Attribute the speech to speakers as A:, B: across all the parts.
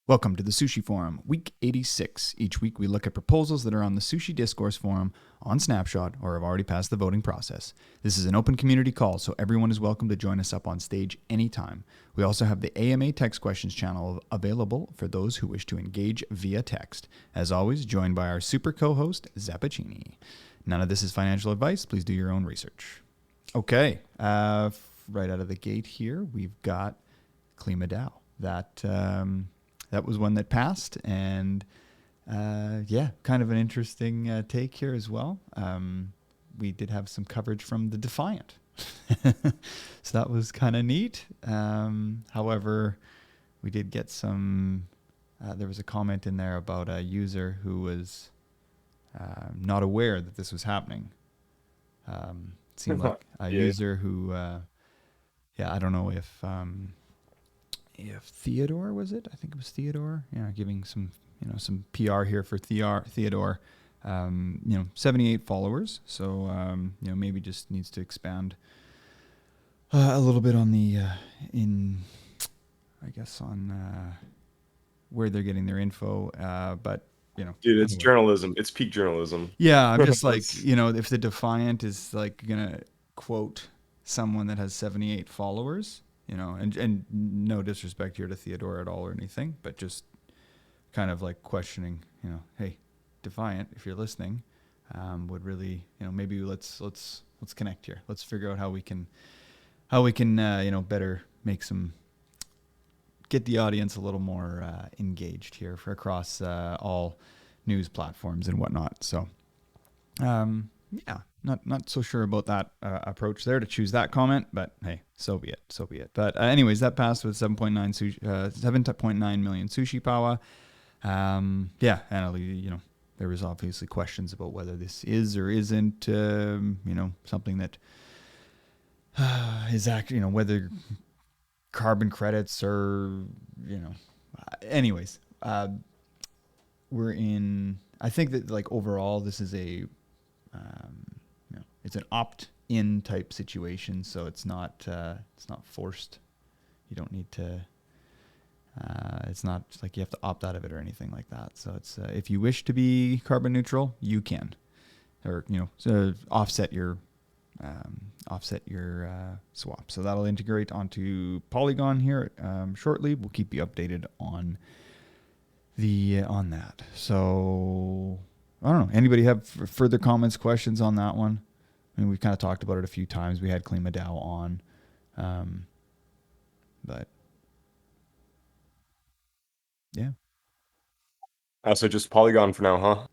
A: Welcome to the Sushi Forum, week 86. Each week we look at proposals that are on the Sushi Discourse Forum, on Snapshot, or have already passed the voting process. This is an open community call, so everyone is welcome to join us up on stage anytime. We also have the AMA Text Questions channel available for those who wish to engage via text. As always, joined by our super co-host, Zappaccini. None of this is financial advice. Please do your own research. Okay, right out of the gate here, we've got Klima Dao. That was one that passed, and kind of an interesting take here as well. We did have some coverage from the Defiant, so that was kind of neat. However, we did get some, there was a comment in there about a user who was not aware that this was happening. It seemed like a user who, I don't know if Theodore was it? I think it was Theodore. Yeah, giving some PR here for Theodore. 78 followers. So maybe just needs to expand a little bit on the on where they're getting their info. But
B: dude, it's anyway. Journalism. It's peak journalism.
A: Yeah, I'm just like if the Defiant is like gonna quote someone that has 78 followers. And no disrespect here to Theodore at all or anything, but just kind of like questioning, hey, Defiant, if you're listening, would really, maybe let's connect here. Let's figure out how we can better get the audience a little more engaged here across all news platforms and whatnot. So, not so sure about that approach there to choose that comment, but hey, so be it. But anyways, that passed with 7.9 million sushi power. And there was obviously questions about whether this is or isn't, something that is actually, whether carbon credits or, anyways, I think that like overall, this is it's an opt-in type situation, so it's not forced. You don't need to. It's not like you have to opt out of it or anything like that. So it's if you wish to be carbon neutral, you can, or offset your swap. So that'll integrate onto Polygon here shortly. We'll keep you updated on that. So I don't know. Anybody have further comments, questions on that one? I mean, we've kind of talked about it a few times. We had Klima Dao on. But yeah.
B: So just Polygon for now, huh?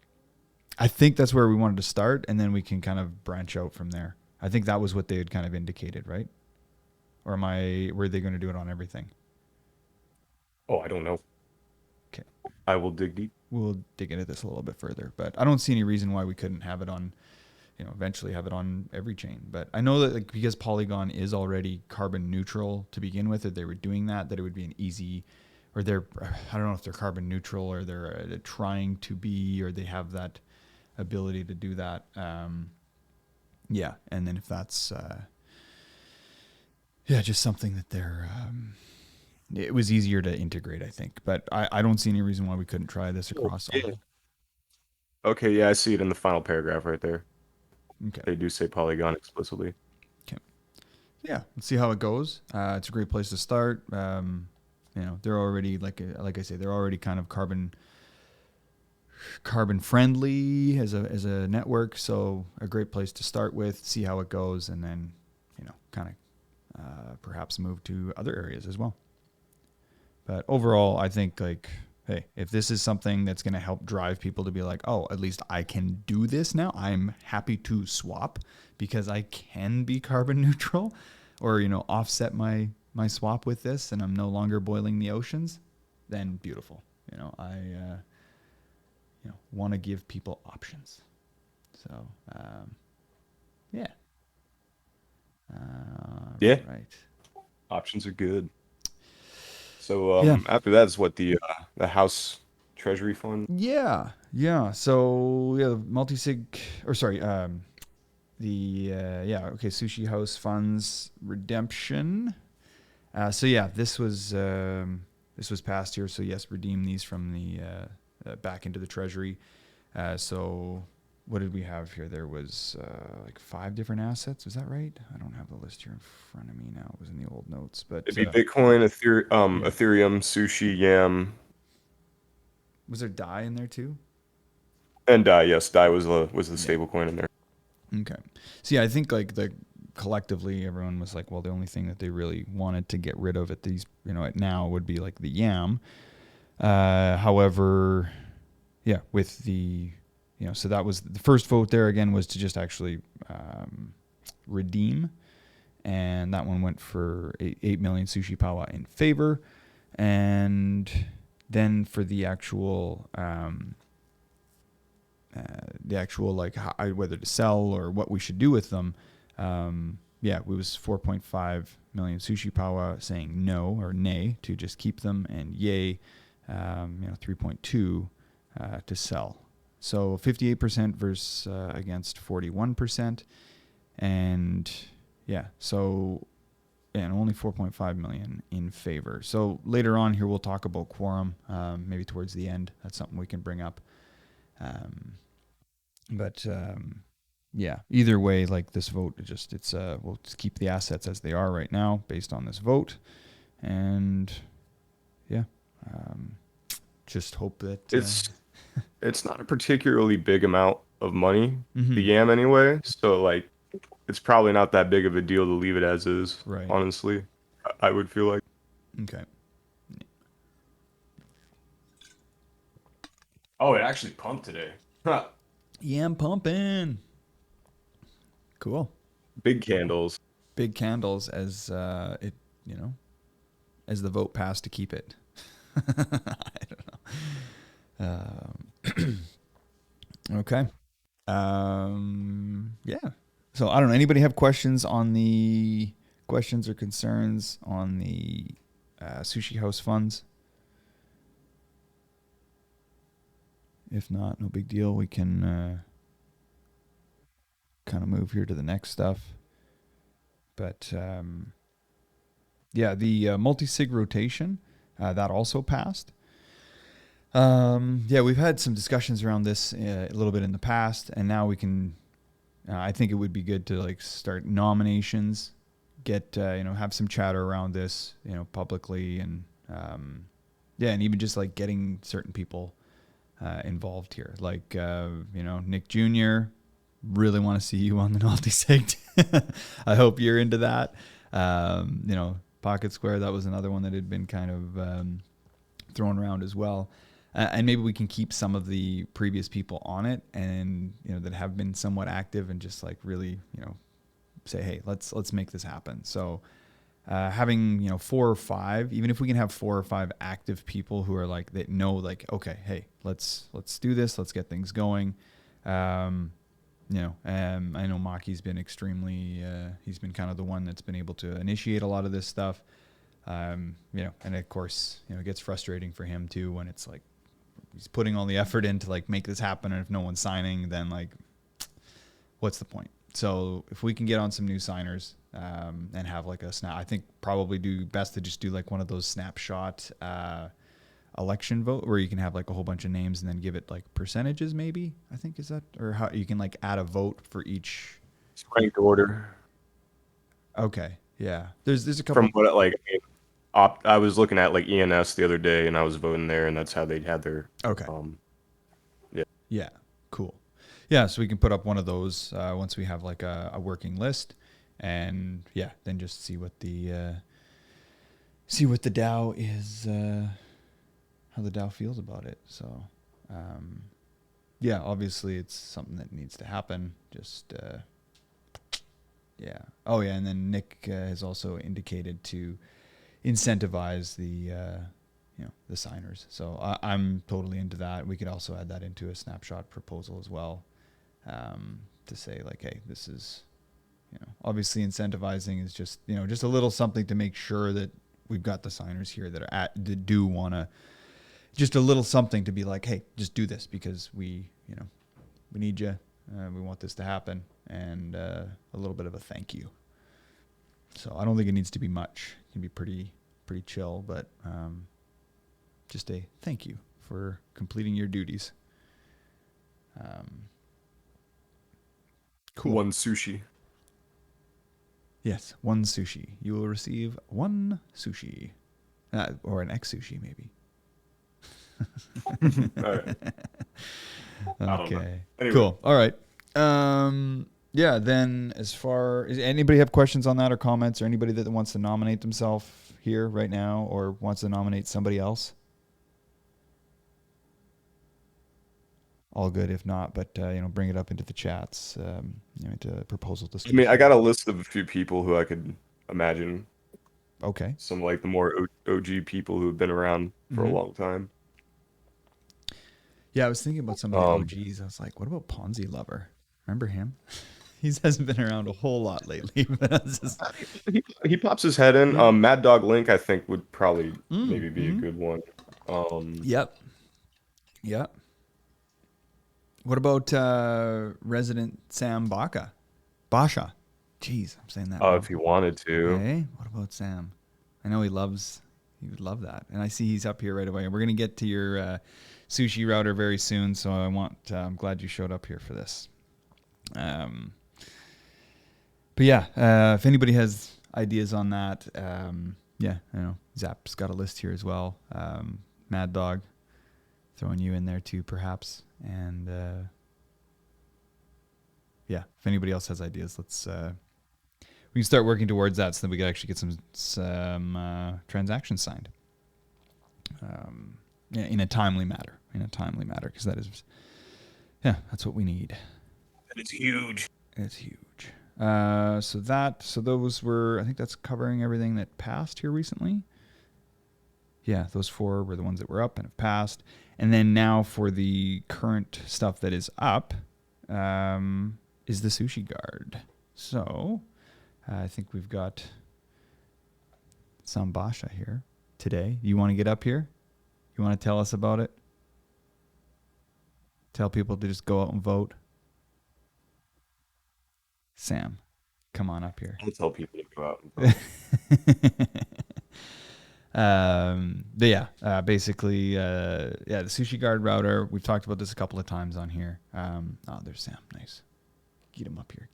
A: I think that's where we wanted to start, and then we can kind of branch out from there. I think that was what they had kind of indicated, right? Or were they going to do it on everything?
B: Oh, I don't know.
A: Okay.
B: I will dig deep.
A: We'll dig into this a little bit further, but I don't see any reason why we couldn't have it on, eventually have it on every chain. But I know that because Polygon is already carbon neutral to begin with, if they were doing that it would be an easy, or I don't know if they're carbon neutral or they're trying to be, or they have that ability to do that. And then if that's, just something that they're, it was easier to integrate, I think. But I don't see any reason why we couldn't try this across all.
B: Okay, yeah, I see it in the final paragraph right there.
A: Okay.
B: They do say Polygon explicitly.
A: Okay. Yeah, let's see how it goes. It's a great place to start. They're already like I say, they're already kind of carbon friendly as a network, so a great place to start with, see how it goes, and then kind of perhaps move to other areas as well. But overall, I think hey, if this is something that's going to help drive people to be like, oh, at least I can do this now, I'm happy to swap because I can be carbon neutral, or offset my swap with this, and I'm no longer boiling the oceans, then beautiful. I want to give people options. So right.
B: Options are good. So after that is what the House Treasury Fund.
A: Yeah. So the multi-sig, or sorry, Sushi House Funds redemption. This was this was passed here. So yes, redeem these from the back into the treasury. So what did we have here? There was like 5 different assets. Is that right? I don't have the list here in front of me now. It was in the old notes, but
B: It'd be Bitcoin,
A: yeah.
B: Ethereum, Sushi, Yam,
A: Was there DAI in there too?
B: and DAI. Yes, DAI was the
A: Yeah.
B: stable coin in there.
A: Okay. So yeah, I think like the collectively everyone was like, well, the only thing that they really wanted to get rid of at these, at now would be like the Yam. However, yeah, with the, so that was the first vote there again was to just actually redeem. And that one went for 8 million sushi power in favor. And then for the actual, like whether to sell or what we should do with them, yeah, it was 4.5 million sushi power saying no or nay to just keep them, and yay, 3.2 to sell. So 58% versus against 41%, and yeah, so and only 4.5 million in favor. So later on here we'll talk about quorum, maybe towards the end. That's something we can bring up. But yeah, either way, like this vote, we'll just keep the assets as they are right now based on this vote, and yeah, just hope that
B: It's not a particularly big amount of money, the
A: mm-hmm.
B: Yam anyway. So like, it's probably not that big of a deal to leave it as is.
A: Right.
B: Honestly, I would feel like.
A: Okay.
B: Oh, it actually pumped today. Huh.
A: Yam pumping. Cool.
B: Big candles.
A: Big candles as it, as the vote passed to keep it. I don't know. Okay. Yeah. So I don't know. Anybody have questions or concerns on the Sushi House funds? If not, no big deal. We can kind of move here to the next stuff. But yeah, the multi-sig rotation, that also passed. Yeah, we've had some discussions around this a little bit in the past, and now we can. I think it would be good to like start nominations, get have some chatter around this, publicly, and yeah, and even just like getting certain people involved here, like Nick Jr. Really want to see you on the multi-sig. I hope you're into that. Pocket Square, that was another one that had been kind of thrown around as well. And maybe we can keep some of the previous people on it, and that have been somewhat active, and just like really say, hey, let's make this happen. So having 4 or 5, even if we can have 4 or 5 active people who are like, that know like, okay, hey, let's do this, let's get things going. I know Maki's been extremely he's been kind of the one that's been able to initiate a lot of this stuff. And of course it gets frustrating for him too when it's like he's putting all the effort in to like make this happen, and if no one's signing, then like what's the point? So if we can get on some new signers and have like a snap, I think probably do best to just do like one of those snapshot election vote where you can have like a whole bunch of names and then give it like percentages, maybe. I think is that, or how you can like add a vote for each
B: Ranked order.
A: Okay, yeah. There's a couple.
B: From what I was looking at like ENS the other day, and I was voting there, and that's how they had their.
A: Okay.
B: Yeah.
A: Yeah. Cool. Yeah. So we can put up one of those once we have like a working list, and yeah, then just see what the DAO is, how the DAO feels about it. So, yeah, obviously it's something that needs to happen. Just yeah. Oh yeah, and then Nick has also indicated to incentivize the signers. So I'm totally into that. We could also add that into a snapshot proposal as well, to say like, hey, this is, obviously incentivizing is just, just a little something to make sure that we've got the signers here that do want to, just a little something to be like, hey, just do this because we need you. We want this to happen, and a little bit of a thank you. So I don't think it needs to be much. It can be pretty chill, but just a thank you for completing your duties. Cool.
B: 1 sushi.
A: Yes, 1 sushi. You will receive 1 sushi. Or an X sushi, maybe.
B: All right. I don't know.
A: Okay.
B: Anyway.
A: Cool. All right. Yeah, then as far as anybody have questions on that or comments, or anybody that wants to nominate themselves here right now or wants to nominate somebody else? All good if not, but bring it up into the chats, into proposal
B: I
A: discussion.
B: mean, I got a list of a few people who I could imagine.
A: Okay.
B: Some like the more OG people who have been around for a long time.
A: Yeah, I was thinking about some of the OGs. I was like, what about Ponzi Lover? Remember him? He hasn't been around a whole lot lately. But
B: he pops his head in. Mad Dog Link, I think, would probably maybe be a good one.
A: Yep. What about resident Sam Baca? Basha. Jeez, I'm saying that wrong.
B: If he wanted to.
A: Hey, what about Sam? I know he would love that. And I see he's up here right away. We're going to get to your sushi router very soon, so I'm glad you showed up here for this. But yeah, if anybody has ideas on that, yeah, I know Zap's got a list here as well. Mad Dog, throwing you in there too, perhaps. And yeah, if anybody else has ideas, let's we can start working towards that, so that we can actually get some transactions signed. Yeah, in a timely manner, because that is, yeah, that's what we need.
B: It's huge.
A: It's huge. So those were, I think that's covering everything that passed here recently. Yeah, those 4 were the ones that were up and have passed. And then now for the current stuff that is up, is the Sushi Guard. So I think we've got Sambasha here today. You want to get up here? You want to tell us about it? Tell people to just go out and vote. Sam, come on up here.
B: I'll tell people to go out and vote.
A: But yeah, basically, the Sushi Guard router. We've talked about this a couple of times on here. Oh, there's Sam. Nice. Get him up here.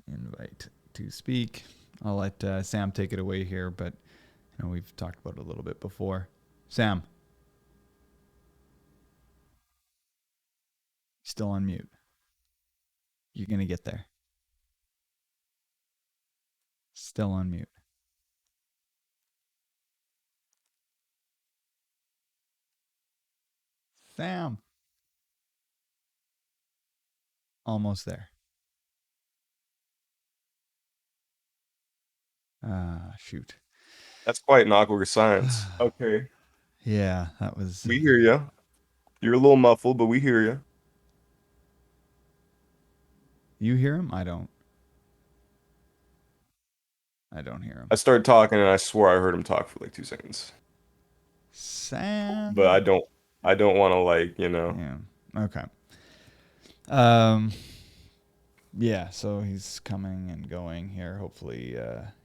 A: Invite to speak. I'll let Sam take it away here, but we've talked about it a little bit before. Sam, still on mute. You're gonna get there. Still on mute. Sam. Almost there. Shoot.
B: That's quite an awkward silence. Okay.
A: Yeah, that was.
B: We hear you. You're a little muffled, but we hear you.
A: You hear him? I don't. I don't hear him.
B: I started talking and I swore I heard him talk for like 2 seconds.
A: Sam.
B: But I don't want to
A: Yeah. Okay. Yeah, so he's coming and going here. Hopefully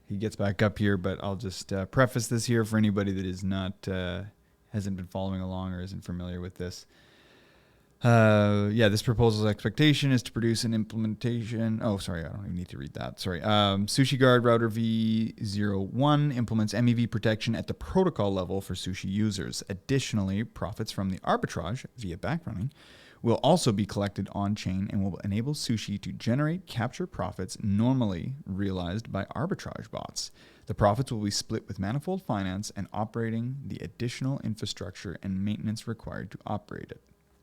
A: he gets back up here, but I'll just preface this here for anybody that is not hasn't been following along or isn't familiar with this. This proposal's expectation is to produce an implementation. Oh, sorry, I don't even need to read that. Sorry. Sushi Guard Router V01 implements MEV protection at the protocol level for sushi users. Additionally, profits from the arbitrage via backrunning will also be collected on-chain and will enable sushi to generate capture profits normally realized by arbitrage bots. The profits will be split with Manifold Finance and operating the additional infrastructure and maintenance required to operate it.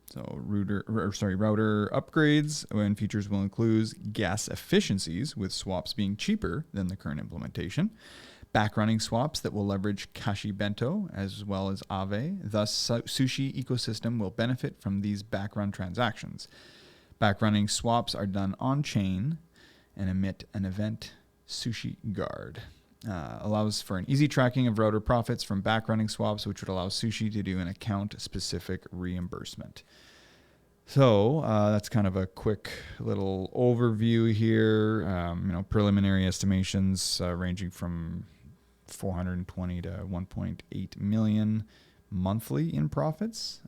A: So router upgrades and features will include gas efficiencies, with swaps being cheaper than the current implementation. Backrunning swaps that will leverage Kashi Bento as well as Aave. Thus, sushi ecosystem will benefit from these backrun transactions. Backrunning swaps are done on-chain and emit an event Sushi Guard. Allows for an easy tracking of router profits from backrunning swaps, which would allow sushi to do an account-specific reimbursement. So that's kind of a quick little overview here. Preliminary estimations ranging from 420 to 1.8 million monthly in profits.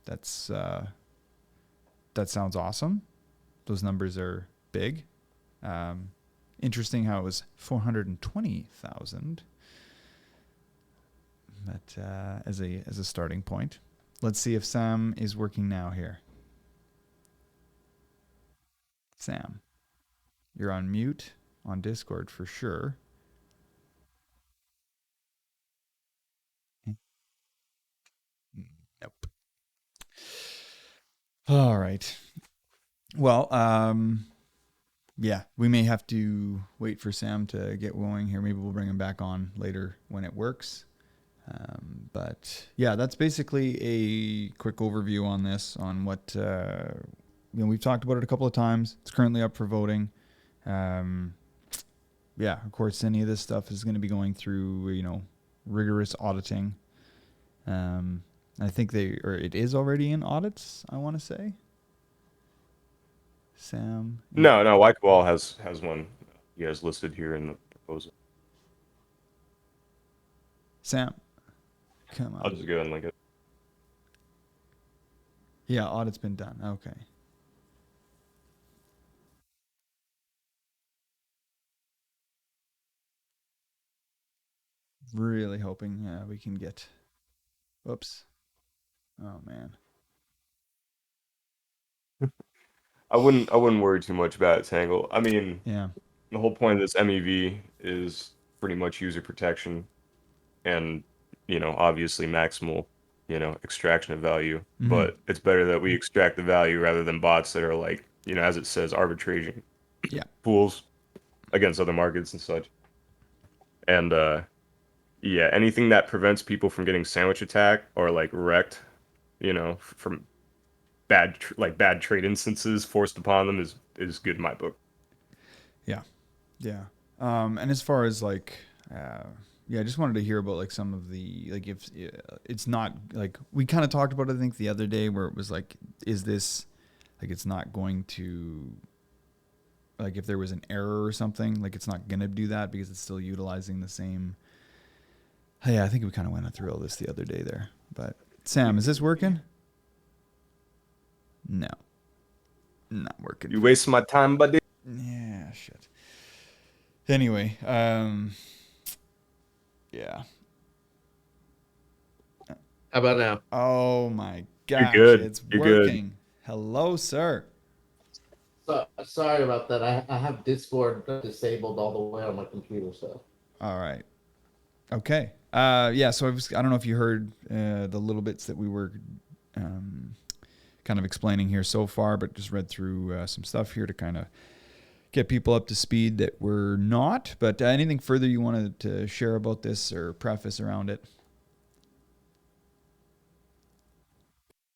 A: That's that sounds awesome. Those numbers are big. Um, Interesting how it was 420,000, but as a starting point. Let's see if Sam is working now here. Sam, you're on mute on Discord for sure. Nope. All right. Well, yeah, we may have to wait for Sam to get going here. Maybe we'll bring him back on later when it works. But yeah, that's basically a quick overview on this, on what, we've talked about it a couple of times. It's currently up for voting. Um, yeah, of course, any of this stuff is going to be going through, rigorous auditing. I think it is already in audits, I want to say. Sam?
B: No, Whitewall has one. He has listed here in the proposal.
A: Sam, come
B: I'll
A: on.
B: just go and link it.
A: Yeah, audit's been done. Okay. Really hoping we can get. Whoops. Oh man.
B: I wouldn't worry too much about its angle. I mean,
A: Yeah.
B: the whole point of this MEV is pretty much user protection and, obviously maximal, extraction of value.
A: Mm-hmm.
B: But it's better that we extract the value rather than bots that are like, as it says, arbitraging
A: Yeah.
B: pools against other markets and such. And yeah, anything that prevents people from getting sandwich attack or like wrecked, from bad trade instances forced upon them is good in my book.
A: Yeah. Yeah. And as far as yeah, I just wanted to hear about like some of the like if it's not like we kind of talked about it, I think the other day where it was like, is this like it's not going to like if there was an error or something, like it's not gonna do that because it's still utilizing the same. Yeah, I think we kind of went through all this the other day there. But Sam, is this working? No, not working.
B: You waste my time, buddy.
A: Yeah, shit. Anyway, yeah.
C: How about now?
A: Oh my
B: You're
A: gosh,
B: good.
A: it's
B: You're good.
A: working. Hello, sir.
C: So sorry about that. I have Discord disabled all the way on my computer. So
A: All right. Okay. Yeah. So I don't know if you heard the little bits that we were um, kind of explaining here so far, but just read through some stuff here to kind of get people up to speed that we're not. But anything further you wanted to share about this or preface around it?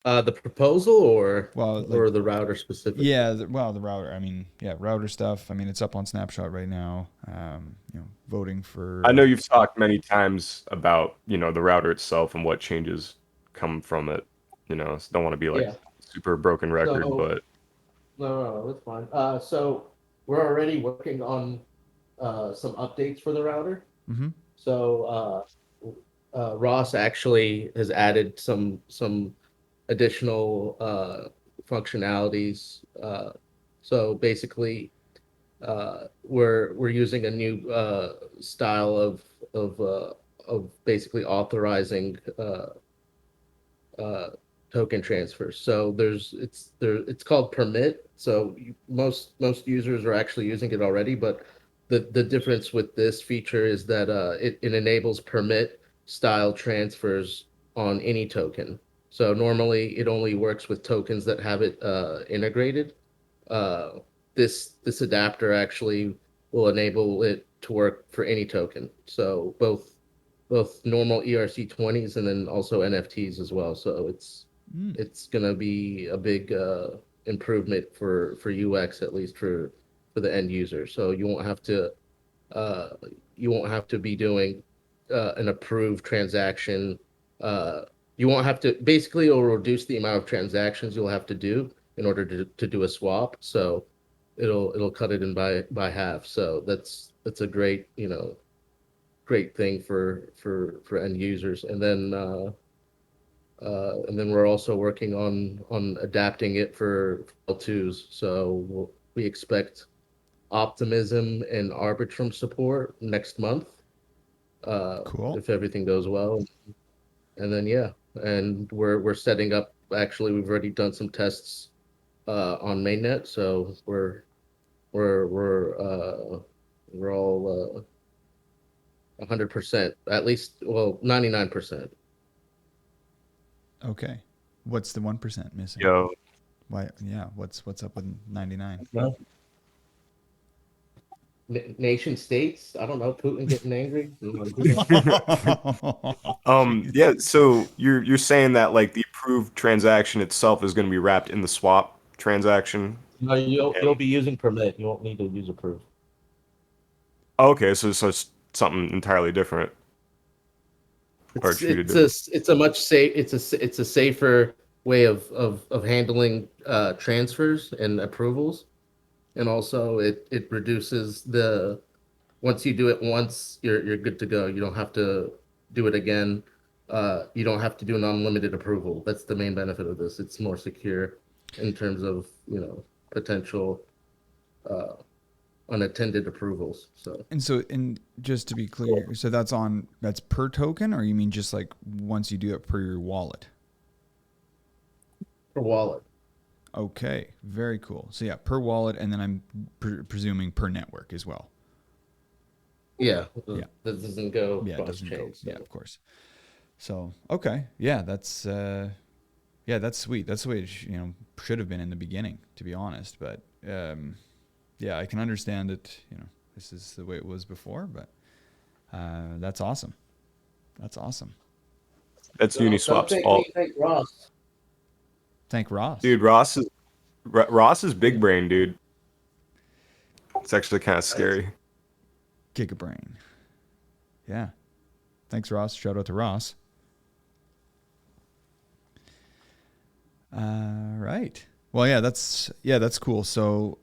C: the proposal
A: Well, like,
C: or the router specifically.
A: yeah, the router. I mean, yeah, router stuff. I mean, it's up on Snapshot right now. Voting
B: I know
A: for.
B: you've talked many times about, the router itself and what changes come from it. Don't want to be like
C: Yeah.
B: super broken record,
C: So
B: but
C: no, it's fine. So we're already working on some updates for the router.
A: Mm-hmm.
C: So Ross actually has added some additional functionalities. So basically, we're using a new style of basically authorizing uh, token transfers. So it's called permit. So most users are actually using it already, but the difference with this feature is that it enables permit style transfers on any token. So normally it only works with tokens that have it integrated. Uh, this adapter actually will enable it to work for any token. So both normal ERC20s and then also NFTs as well. So
A: Mm.
C: it's gonna be a big improvement for UX, at least for the end user. So uh, you won't have to be doing an approved transaction. Uh, you won't have to basically it'll reduce the amount of transactions you'll have to do in order to do a swap. So it'll cut it in by half. So that's a great great thing for end users. And then we're also working on adapting it for L2s. So we expect Optimism and Arbitrum support next month,
A: Cool.
C: if everything goes well. And then yeah, and we're setting up. Actually, we've already done some tests on mainnet, so we're we're uh, we're all 100%, at least, well, 99%.
A: Okay. What's the 1% missing?
B: Yo,
A: Why? Yeah. What's up with 99?
C: No. Nation states. I don't know. Putin getting angry.
B: yeah. So you're saying that like the approved transaction itself is going to be wrapped in the swap transaction,
C: No, you'll
B: and
C: be using permit. You won't need to use approve.
B: okay, so it's something entirely different or treated different.
C: It's a much safe it's a safer way of handling transfers and approvals, and also it reduces the once you do it once, you're good to go. You don't have to do it again. You don't have to do an unlimited approval. That's the main benefit of this. It's more secure in terms of, potential uh, unattended approvals. So
A: And so, and just to be clear, so that's per token, or you mean just like once you do it per your wallet?
C: for wallet,
A: Okay, very cool. So yeah, per wallet, and then I'm presuming per network as well.
C: yeah,
A: Yeah.
C: this doesn't go
A: Yeah, it
C: cross
A: doesn't go.
C: chain.
A: Yeah,
C: So
A: of course. So okay, yeah, that's sweet. That's the way it should have been in the beginning, to be honest. But yeah, I can understand it. This is the way it was before, but that's awesome. That's awesome.
B: That's
C: don't
B: Uniswap's
C: thank
B: fault,
C: me, thank Ross.
A: Thank Ross.
B: dude. Ross is big brain, dude. It's actually kind of scary.
A: Gigabrain. Yeah. Thanks, Ross. Shout out to Ross. Right. Well, that's cool. So,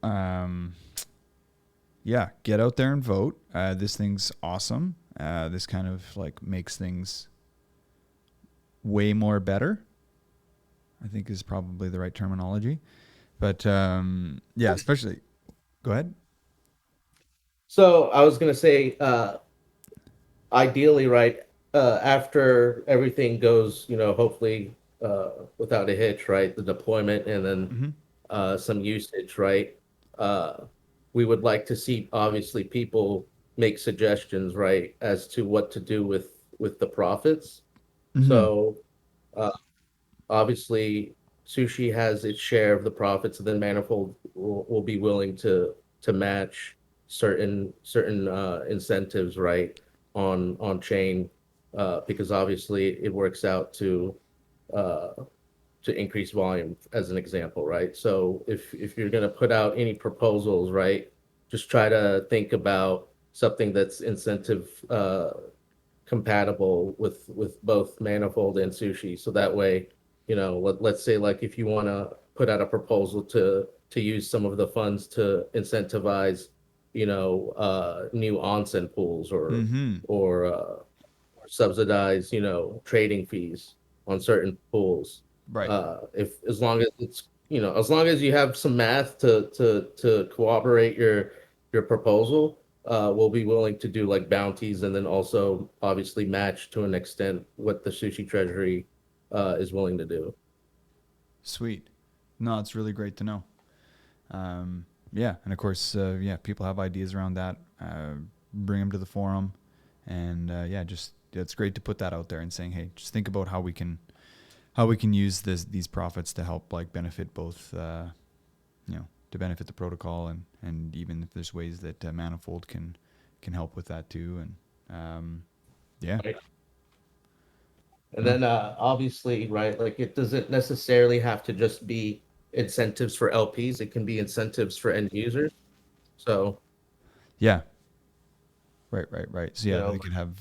A: yeah, get out there and vote. This thing's awesome. This kind of like makes things way more better, I think is probably the right terminology. But yeah, especially. Go ahead.
C: So I was gonna say, ideally, right, after everything goes, hopefully without a hitch, right, the deployment and then
A: Mm-hmm.
C: some usage, right, uh, we would like to see obviously people make suggestions, right, as to what to do with the profits.
A: Mm-hmm.
C: So uh, obviously, Sushi has its share of the profits, and then Manifold will be willing to match certain incentives, right, on chain, because obviously it works out uh, to increase volume, as an example, right? So if you're going to put out any proposals, right, just try to think about something that's incentive compatible with both Manifold and Sushi. So that way, let's say, like, if you want to put out a proposal to use some of the funds to incentivize, new onsen pools,
A: Mm-hmm.
C: or subsidize, trading fees on certain pools.
A: Right.
C: If as long as it's as long as you have some math to corroborate your proposal, we'll be willing to do like bounties, and then also obviously match to an extent what the Sushi Treasury is willing to do.
A: Sweet. No, it's really great to know. Yeah, and of course, yeah, people have ideas around that. Bring them to the forum, and yeah, just it's great to put that out there and saying, hey, just think about how we can use these profits to help like benefit both, to benefit the protocol, and even if there's ways that Manifold can help with that too, and yeah.
C: Right. And then obviously, right, like it doesn't necessarily have to just be incentives for LPs. It can be incentives for end users. So,
A: Yeah. Right. So
C: you
A: yeah,
C: know,
A: they could have,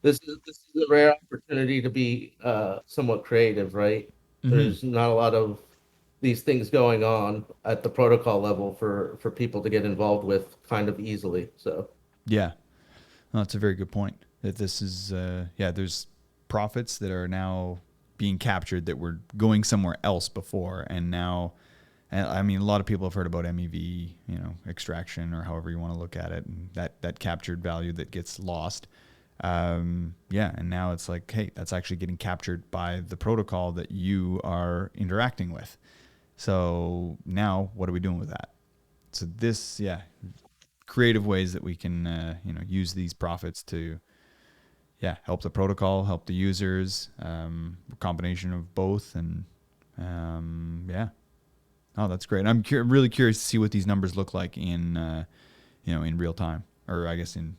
C: this is a rare opportunity to be somewhat creative, right?
A: mm-hmm.
C: There's not a lot of these things going on at the protocol level for people to get involved with kind of easily. So
A: Yeah. No, that's a very good point. That this is, there's profits that are now being captured that were going somewhere else before, and now, I mean, a lot of people have heard about MEV, extraction or however you want to look at it, and that captured value that gets lost. And now it's like, hey, that's actually getting captured by the protocol that you are interacting with. So now, what are we doing with that? So this, creative ways that we can use these profits to help the protocol, help the users, a combination of both. And oh, that's great. I'm really curious to see what these numbers look like in in real time, or I guess in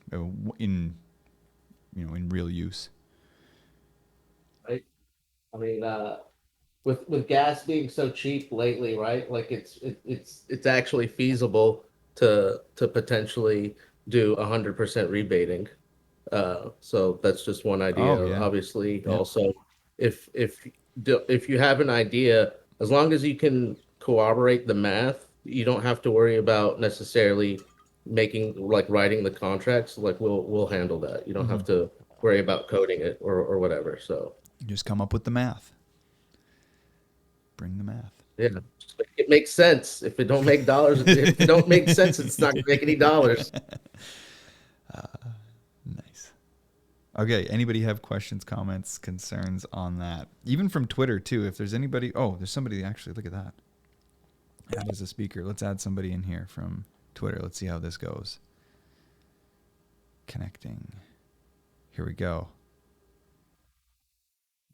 A: real use.
C: Right. I mean, with gas being so cheap lately, right? Like it's actually feasible to potentially do 100% rebating. So that's just one
A: Oh
C: idea.
A: yeah.
C: Obviously,
A: Yep.
C: also if you have an idea, as long as you can corroborate the math, you don't have to worry about necessarily making like writing the contracts. Like we'll handle that. You don't
A: Mm-hmm.
C: have to worry about coding it or whatever. So
A: Just come up with the math. Bring the math.
C: yeah, it makes sense. If it don't make dollars, if it don't make sense, it's not gonna make any dollars.
A: Nice. Okay. Anybody have questions, comments, concerns on that? Even from Twitter too. If there's anybody, there's somebody actually. Look at that. Add as a speaker. Let's add somebody in here from Twitter. Let's see how this goes. Connecting. Here we go.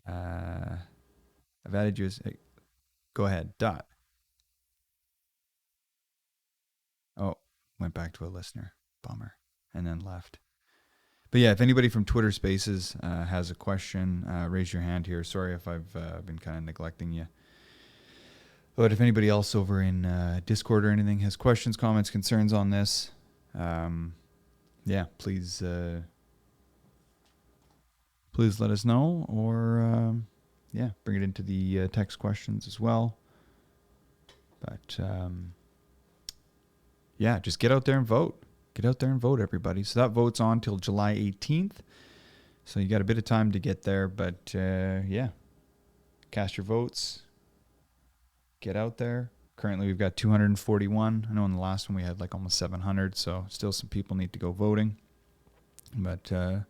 A: I've added you as. Go ahead. Dot. Oh, went back to a listener. Bummer. And then left. But yeah, if anybody from Twitter Spaces has a question, raise your hand here. Sorry if I've been kind of neglecting you. But if anybody else over in Discord or anything has questions, comments, concerns on this, please let us know, or bring it into the text questions as well. But just get out there and vote. Get out there and vote, everybody. So that vote's on till July 18th. So you got a bit of time to get there, but cast your votes. Get out there. Currently, we've got 241. I know in the last one we had like almost 700, so still some people need to go voting. But I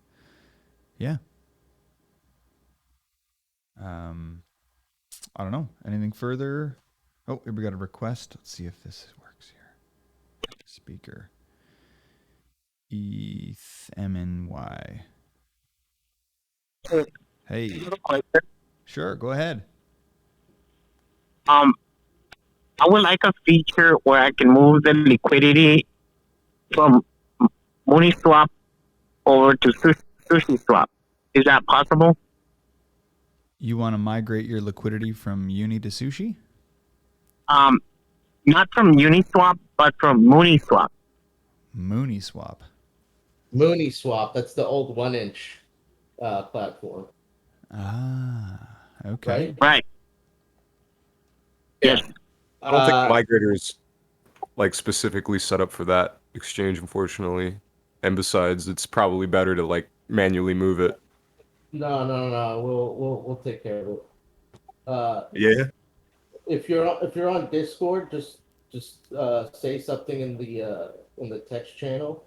A: don't know. Anything further? Oh, here we got a request. Let's see if this works here. Speaker. ETHMNY. Hey. Sure, go ahead.
D: I would like a feature where I can move the liquidity from Swap over to Sushi Swap. Is that possible?
A: You want to migrate your liquidity from Uni to Sushi?
D: Not from Uniswap, but from Swap.
A: Mooniswap.
C: Mooney Swap, that's the old 1-inch platform.
A: Ah, okay.
C: Right?
D: Right.
C: Yeah.
D: Yes.
B: I don't think Migrator is like specifically set up for that exchange, unfortunately. And besides, it's probably better to like manually move it.
C: No. We'll take care of it.
B: Yeah.
C: If you're on Discord, just say something in the text channel,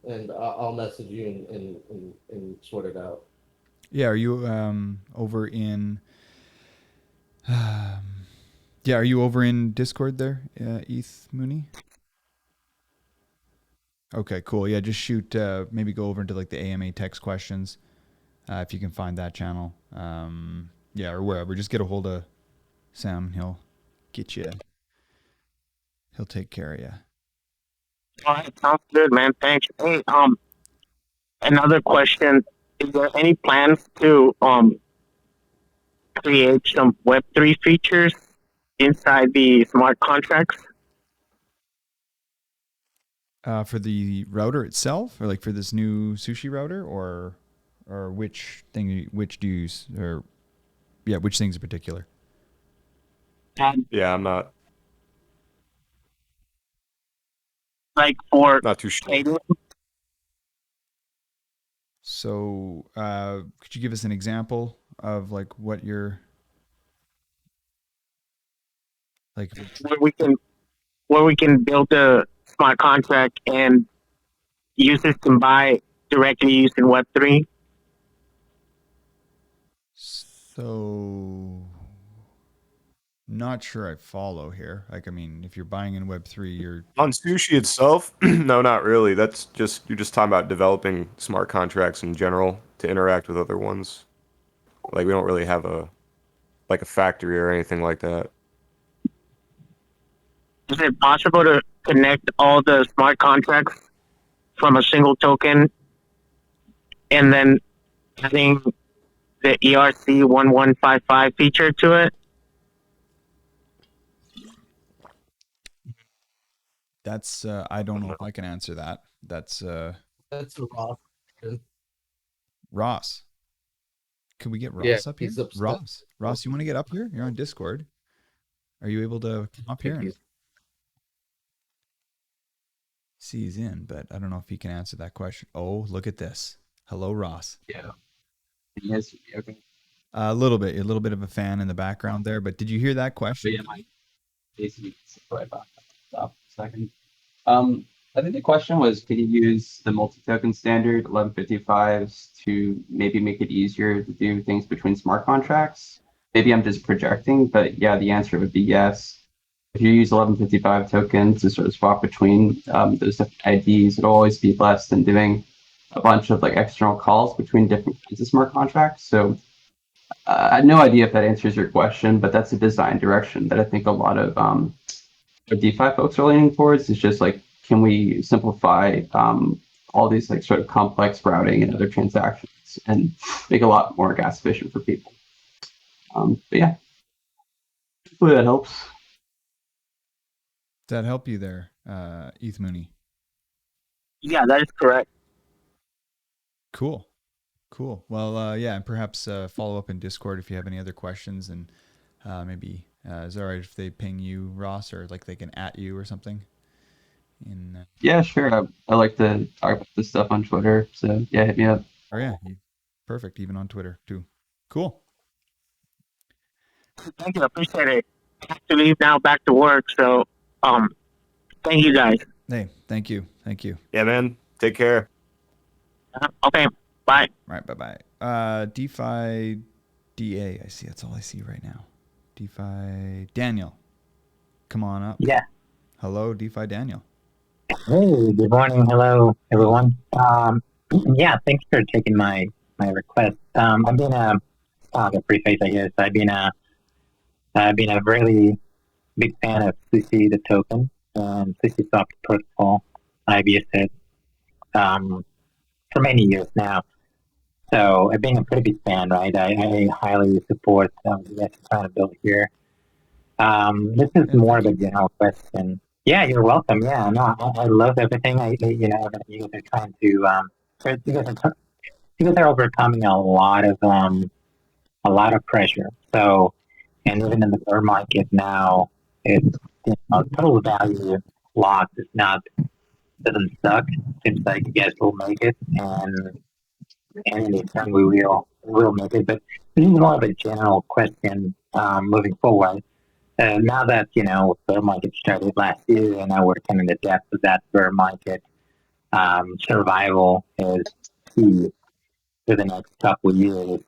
C: and I'll message you and sort it out.
A: Yeah, are you over in? Are you over in Discord there, ETH Mooney? Okay, cool. Yeah, just shoot. Maybe go over into like the AMA text questions, if you can find that channel. Or wherever. Just get a hold of Sam. He'll get you. He'll take care of you.
D: All right, sounds good, man. Thanks. Hey, another question: is there any plans to create some Web3 features inside the smart contracts?
A: For the router itself, or like for this new sushi router, or which thing? Which do you use? Or which things in particular?
B: Yeah, I'm not
D: Like for
B: too sure.
D: trading?
A: So, could you give us an example of like what you're like?
D: where we can build a smart contract and users can buy directly using Web3.
A: So, not sure I follow here. Like, I mean, if you're buying in Web3, you're
B: On Sushi itself, no, not really. That's just you're just talking about developing smart contracts in general to interact with other ones. Like we don't really have a factory or anything like that.
D: Is it possible to connect all the smart contracts from a single token and then adding the ERC1155 feature to it?
A: that's I don't know if I can answer that. That's
C: That's a raw question.
A: Ross. Can we get
C: Yeah,
A: Ross up here?
C: he's upset.
A: Ross, you want to get up here? You're on Discord. Are you able to come up here? See, he's in, but I don't know if he can answer that question. Oh, look at this. Hello, Ross.
E: Yeah. Yes. Okay.
A: A little bit of a fan in the background there, but did you hear that question?
E: But yeah, my basically right back. Stop a second. I think the question was, could you use the multi-token standard 1155s to maybe make it easier to do things between smart contracts? Maybe I'm just projecting, but yeah, the answer would be yes. If you use 1155 tokens to sort of swap between those different IDs, it'll always be less than doing a bunch of like external calls between different kinds of smart contracts. So I have no idea if that answers your question, but that's a design direction that I think a lot of DeFi folks are leaning towards. Is just like, can we simplify all these like sort of complex routing and other transactions and make a lot more gas efficient for people? But yeah, hopefully that helps.
A: Does that help you there, Eth Mooney?
D: Yeah, that is correct.
A: Cool. Well, yeah, and perhaps follow up in Discord if you have any other questions, and maybe is it all right if they ping you, Ross, or like they can at you or something?
E: Yeah, sure. I like to talk about this stuff on Twitter, so yeah, hit me up.
A: Oh yeah, perfect. Even on Twitter too. Cool.
D: Thank you. I appreciate it. I have to leave now back to work. So, thank you guys.
A: Hey, thank you.
B: Yeah, man. Take care.
D: Okay. Bye.
A: All right, bye. DeFi DA. I see. That's all I see right now. DeFi Daniel. Come on up.
F: Yeah.
A: Hello, DeFi Daniel.
F: Hey, good morning. Hello, everyone. Yeah, thanks for taking my request. I've been a preface, I guess. I've been a really big fan of Sushi the token and Sushi Soft protocol. I've used it for many years now. So I've been a pretty big fan, right? I highly support what you guys are trying to build here. This is more of a general question. Yeah, you're welcome. Yeah, no, I love everything. You guys are trying to, you guys are overcoming a lot of pressure. So, and even in the bear market now, it's total value loss is not doesn't suck. Seems like you guys will make it, and in the turn we will make it. But this is more of a general question moving forward. Now that, bear market started last year and now we're kind of in the depths of that bear market, survival is key for the next couple of years.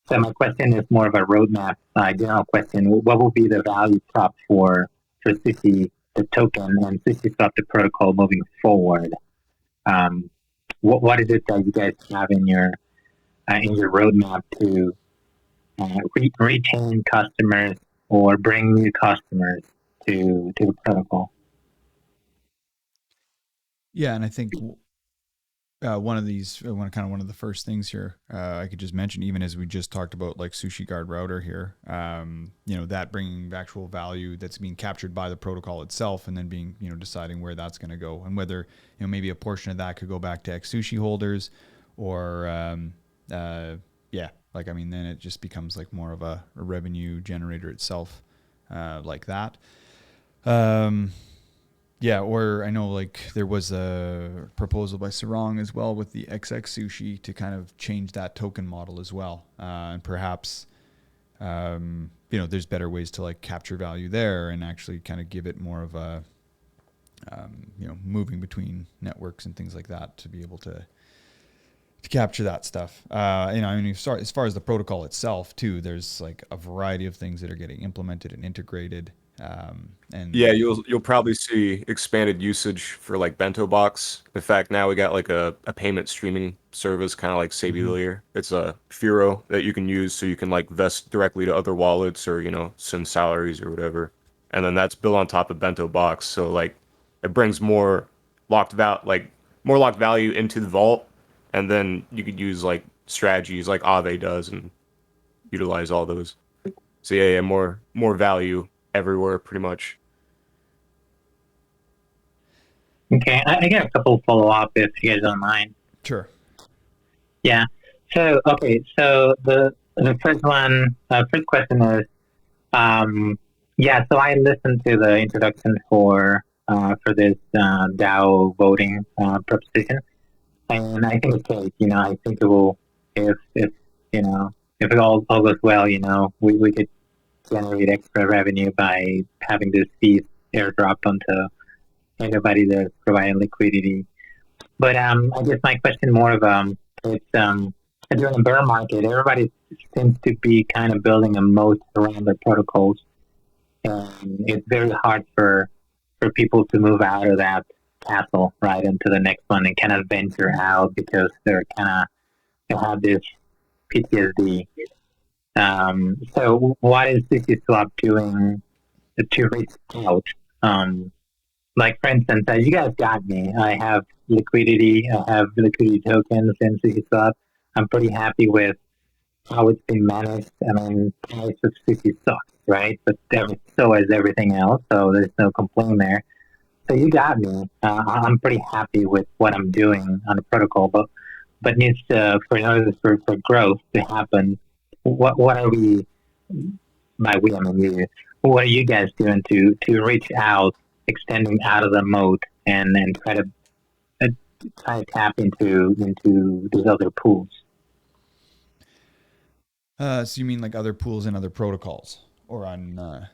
F: So my question is more of a roadmap, general question. What will be the value prop for Sushi, the token, and Sushi Swap, the protocol moving forward? What is it that you guys have in your roadmap to retain customers or bring new customers to the protocol?
A: Yeah, and I think one of the first things here I could just mention, even as we just talked about like Sushi Guard router here, that bringing actual value that's being captured by the protocol itself, and then being deciding where that's going to go, and whether maybe a portion of that could go back to Sushi holders, or then it just becomes like more of a revenue generator itself, like that. Yeah, or I know like there was a proposal by Sarong as well with the XX Sushi to kind of change that token model as well, and perhaps there's better ways to like capture value there and actually kind of give it more of a moving between networks and things like that to be able to capture that stuff. I mean, as far as the protocol itself too, there's like a variety of things that are getting implemented and integrated. And
B: Yeah, you'll probably see expanded usage for like Bento Box. In fact, now we got like a payment streaming service, kind of like Savior. It's a Firo that you can use so you can like vest directly to other wallets or send salaries or whatever. And then that's built on top of Bento Box, so like it brings more locked value into the vault, and then you could use like strategies like Aave does and utilize all those. So yeah, more value everywhere pretty much.
F: Okay, I got a couple follow up if you guys don't mind.
A: sure.
F: Yeah. So okay, so the first one, first question is, yeah. So I listened to the introduction for this DAO voting proposition, and I think it's great. I think it will, if if it all goes well, we could generate extra revenue by having this fees airdropped onto anybody that's providing liquidity. But I guess my question more of it's during the bear market, everybody seems to be kind of building a moat around their protocols, and it's very hard for people to move out of that castle right into the next one and kind of venture out because they have this PTSD. So what is SushiSwap doing to reach out? Like for instance, you guys got me. I have liquidity. I have liquidity tokens in SushiSwap. I'm pretty happy with how it's been managed. I mean, price of Sushi sucks, right? But so is everything else. So there's no complaint there. So you got me. I'm pretty happy with what I'm doing on the protocol, but needs to in order for growth to happen. What are we? By we, I mean you. What are you guys doing to reach out, extending out of the moat, and uh, try to tap into these other pools?
A: So you mean like other pools and other protocols, or on?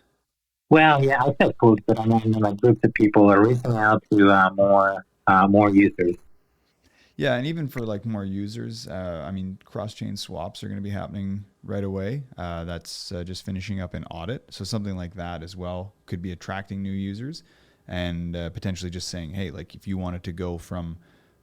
F: Well, yeah, I said pools, but I mean like groups of people are reaching out to more users.
A: Yeah, and even for like more users, I mean, cross-chain swaps are going to be happening right away. That's just finishing up an audit, so something like that as well could be attracting new users, and potentially just saying, hey, like if you wanted to go from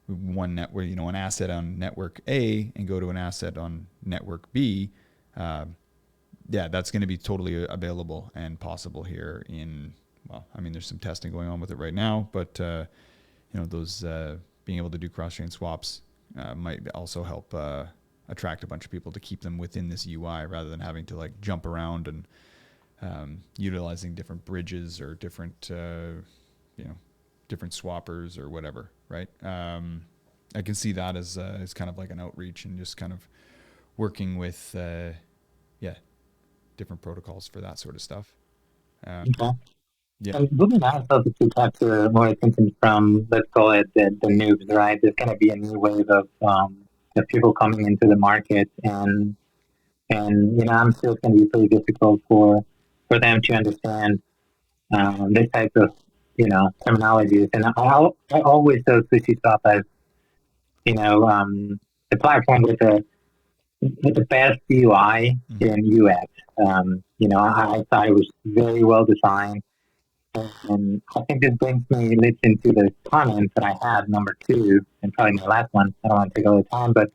A: one network, an asset on network A and go to an asset on network B, yeah, that's going to be totally available and possible here in. Well, I mean, there's some testing going on with it right now, but those. Being able to do cross-chain swaps might also help attract a bunch of people to keep them within this UI rather than having to like jump around and utilizing different bridges or different different swappers or whatever, right? I can see that as kind of like an outreach and just kind of working with different protocols for that sort of stuff.
F: Okay.
A: Yeah.
F: And moving on, so to capture more attention from, let's call it the noobs, right? There's going to be a new wave of people coming into the market, and I'm sure it's going to be pretty difficult for them to understand this type of terminologies. And I always saw SushiSwap as the platform with the best UI in UX. I thought it was very well designed. And I think this leads into the comment that I had, number two, and probably my last one. I don't want to take all the time, but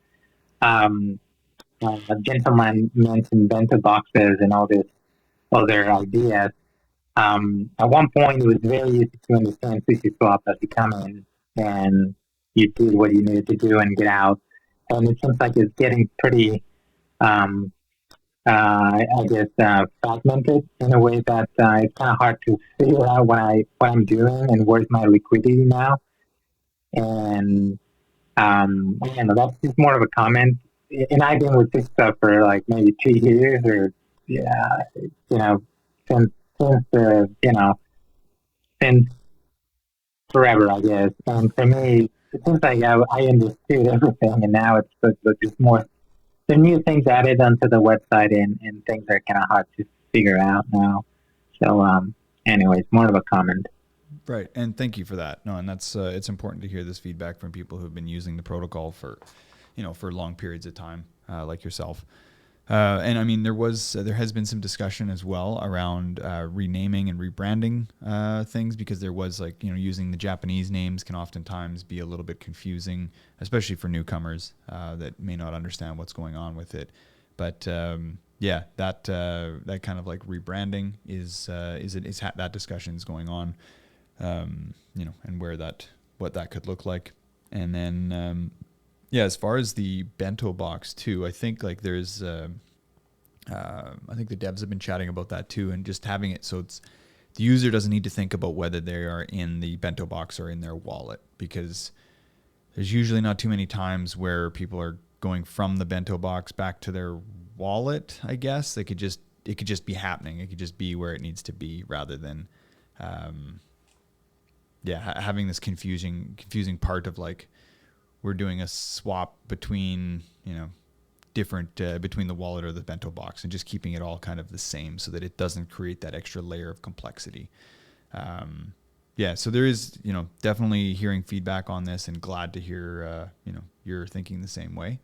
F: a gentleman mentioned bento boxes and all their ideas. At one point, it was very easy to understand SushiSwap as you come in and you did what you needed to do and get out. And it seems like it's getting pretty I guess fragmented in a way that it's kind of hard to figure out what I'm doing and where's my liquidity now. And I don't know, that's just more of a comment. And I've been with this stuff for like maybe 2 years or yeah, since the since forever, I guess. And for me, it seems like I understood everything, and now it's just more the new things added onto the website, and things are kind of hard to figure out now. So, anyways, more of a comment.
A: Right, and thank you for that. No, and that's it's important to hear this feedback from people who've been using the protocol for, for long periods of time, like yourself. And I mean, there has been some discussion as well around renaming and rebranding things, because there was using the Japanese names can oftentimes be a little bit confusing, especially for newcomers that may not understand what's going on with it. But that kind of like rebranding is that discussion is going on, and what that could look like, and then. As far as the bento box too, I think there's, I think the devs have been chatting about that too, and just having it so it's the user doesn't need to think about whether they are in the bento box or in their wallet, because there's usually not too many times where people are going from the bento box back to their wallet. I guess it could just be happening. It could just be where it needs to be, rather than, having this confusing part of we're doing a swap between, different between the wallet or the bento box, and just keeping it all kind of the same so that it doesn't create that extra layer of complexity. So there is, definitely hearing feedback on this, and glad to hear, you're thinking the same way.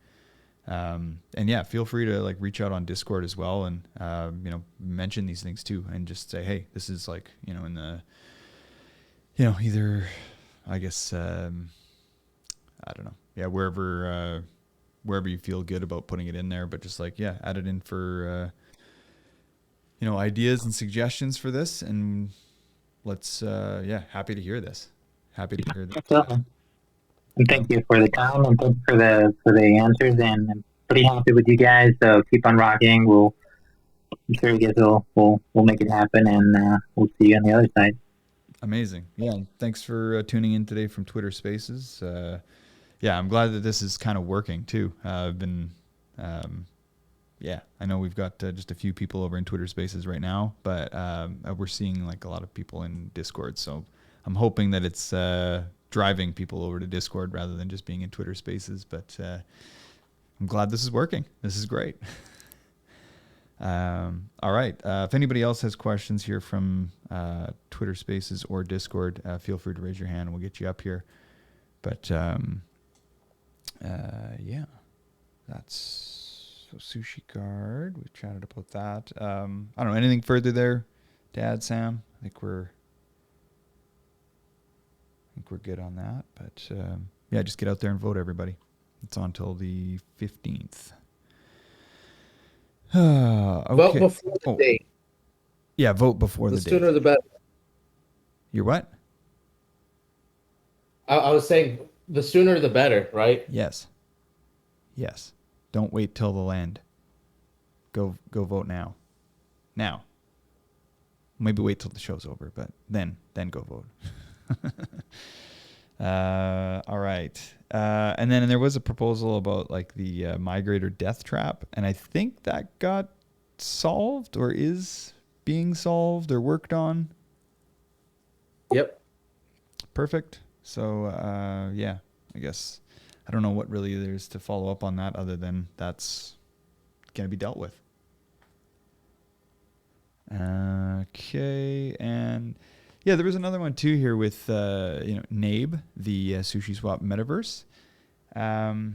A: And feel free to reach out on Discord as well, and, mention these things too, and just say, hey, this is in the, either, I guess, I don't know. Yeah, wherever you feel good about putting it in there, but just add it in for ideas and suggestions for this, and let's happy to hear this. Happy to hear this.
F: Absolutely. And thank you for the time, and thanks for the answers, and I'm pretty happy with you guys. So keep on rocking. I'm sure you guys will make it happen, and we'll see you on the other side.
A: Amazing. Yeah, thanks for tuning in today from Twitter Spaces. I'm glad that this is kind of working too. I've been, I know we've got just a few people over in Twitter Spaces right now, but we're seeing a lot of people in Discord. So I'm hoping that it's driving people over to Discord rather than just being in Twitter Spaces. But I'm glad this is working. This is great. All right. If anybody else has questions here from Twitter Spaces or Discord, feel free to raise your hand and we'll get you up here. But that's Sushi Card. We've chatted about that. I don't know, anything further there to add, Sam? I think we're good on that. But just get out there and vote, everybody. It's on till the 15th. Okay.
C: Vote before the date.
A: Yeah, vote before the
C: The
A: date.
C: sooner the better.
A: You're what?
C: I was saying the sooner the better, right?
A: Yes. Don't wait till the end. Go vote now. Now. Maybe wait till the show's over, but then go vote. All right. And then there was a proposal about the migrator death trap, and I think that got solved or is being solved or worked on.
C: Yep.
A: Perfect. So I guess I don't know what really there's to follow up on that, other than that's going to be dealt with. Okay, and there was another one too here with NABE, the Sushi Swap Metaverse. I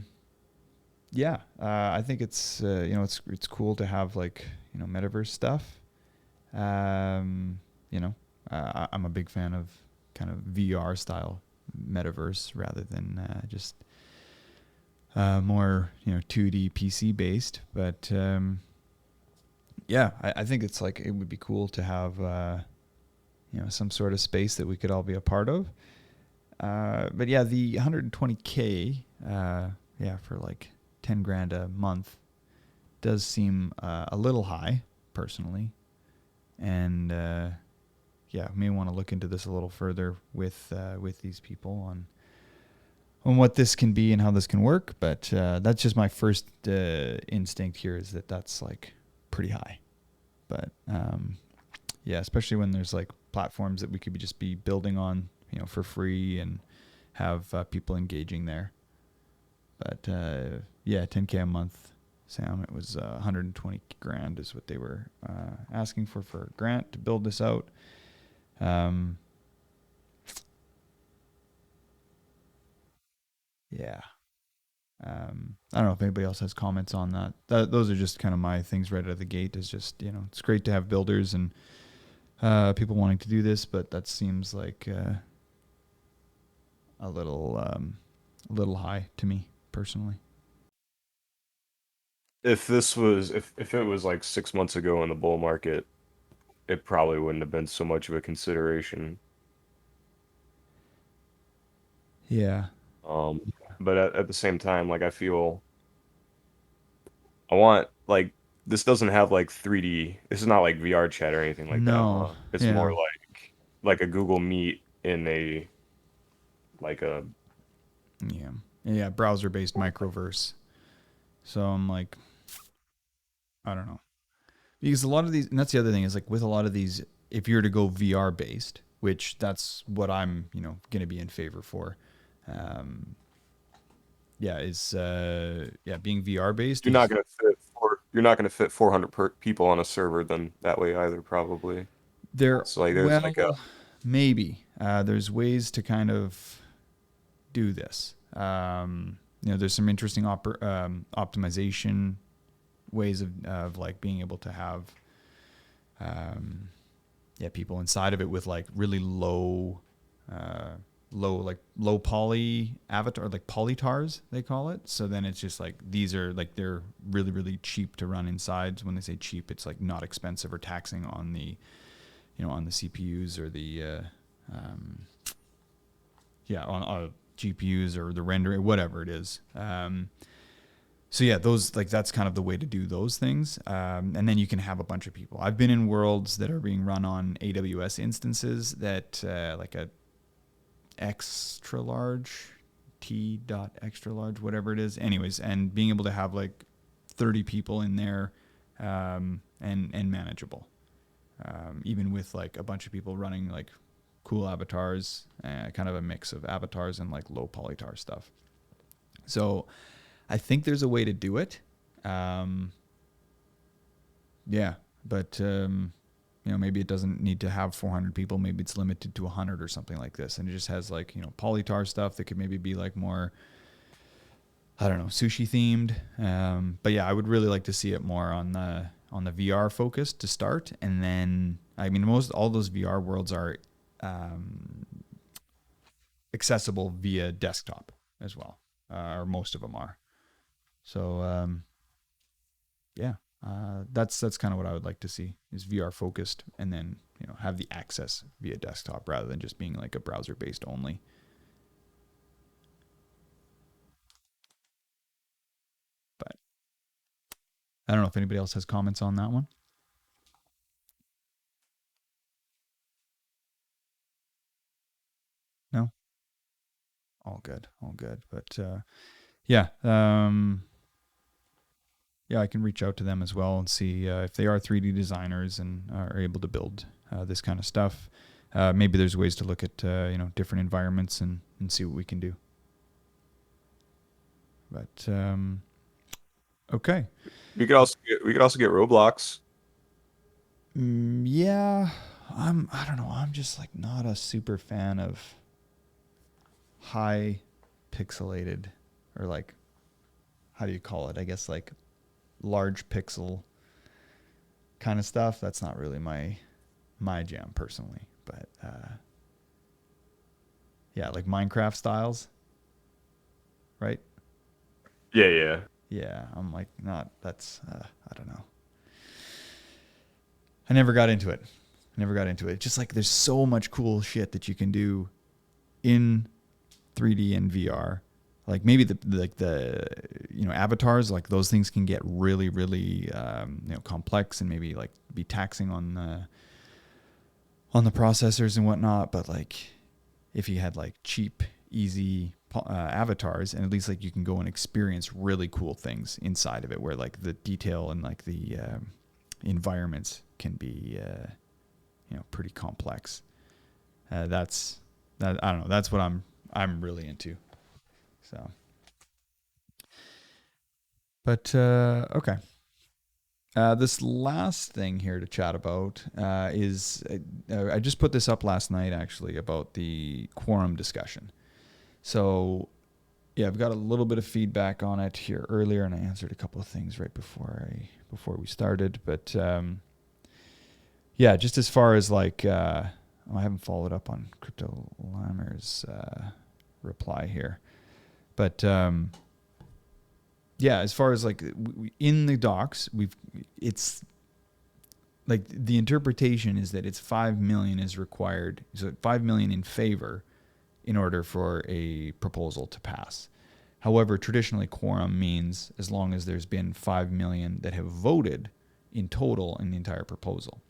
A: think it's it's cool to have metaverse stuff. I'm a big fan of kind of VR style metaverse rather than just more 2D PC based. But I think it's it would be cool to have some sort of space that we could all be a part of. But the 120K for 10 grand a month does seem a little high personally, and may want to look into this a little further with these people on what this can be and how this can work. But that's just my first instinct here, is that's pretty high. But especially when there's platforms that we could just be building on for free and have people engaging there. But yeah, 10K a month, Sam. It was 120 grand is what they were asking for a grant to build this out. Yeah. I don't know if anybody else has comments on that. Those are just kind of my things right out of the gate. Is just it's great to have builders and people wanting to do this, but that seems like a little high to me personally.
B: If it was like 6 months ago in the bull market, it probably wouldn't have been so much of a consideration.
A: Yeah.
B: But at the same time, like I want like this doesn't have like 3D. This is not like VR chat or anything like that,
A: No.
B: huh? It's
A: Yeah.
B: more like a Google Meet in a like a
A: Yeah. Browser based microverse. So I'm like, I don't know. Because a lot of these, and that's the other thing, is like with a lot of these, if you're to go VR based, which that's what I'm, going to be in favor for. Being VR based.
B: You're not gonna fit 400 people on a server then that way either probably.
A: Maybe there's ways to kind of do this. There's some interesting optimization ways of like being able to have people inside of it with like really low poly avatar, like polytars they call it. So then it's just like these are like they're really really cheap to run inside. So when they say cheap, it's like not expensive or taxing on the on the CPUs or the on GPUs or the rendering, whatever it is. So yeah, those that's kind of the way to do those things. And then you can have a bunch of people. I've been in worlds that are being run on AWS instances that like a extra large, extra large, whatever it is. Anyways, and being able to have like 30 people in there and manageable. Even with like a bunch of people running like cool avatars, kind of a mix of avatars and like low polytar stuff. So I think there's a way to do it. But maybe it doesn't need to have 400 people. Maybe it's limited to 100 or something like this. And it just has like, polytar stuff that could maybe be like more, I don't know, sushi themed. But yeah, I would really like to see it more on the VR focus to start. And then, I mean, all those VR worlds are accessible via desktop as well, or most of them are. So that's kind of what I would like to see is VR focused, and then have the access via desktop rather than just being like a browser based only. But I don't know if anybody else has comments on that one. No? All good. But I can reach out to them as well and see if they are 3D designers and are able to build this kind of stuff. Maybe there's ways to look at different environments and see what we can do. But okay.
B: We could also get Roblox.
A: Yeah, I don't know. I'm just like not a super fan of high pixelated, or like, how do you call it? I guess like large pixel kind of stuff. That's not really my jam personally. But like Minecraft styles, right?
B: Yeah.
A: Yeah, I'm like not. That's I don't know. I never got into it. Just like there's so much cool shit that you can do in 3D and VR. Like maybe the avatars, like those things can get really really complex and maybe like be taxing on the processors and whatnot. But like if you had like cheap, easy avatars, and at least like you can go and experience really cool things inside of it, where like the detail and like the environments can be pretty complex. That's That, I don't know. That's what I'm really into. So, but okay. This last thing here to chat about is I just put this up last night actually about the quorum discussion. So yeah, I've got a little bit of feedback on it here earlier, and I answered a couple of things right before we started. But yeah, just as far as like, I haven't followed up on Crypto Lamer's reply here, but yeah, as far as like in the docs, it's like the interpretation is that it's 5 million is required, so 5 million in favor in order for a proposal to pass. However, traditionally quorum means as long as there's been 5 million that have voted in total in the entire proposal.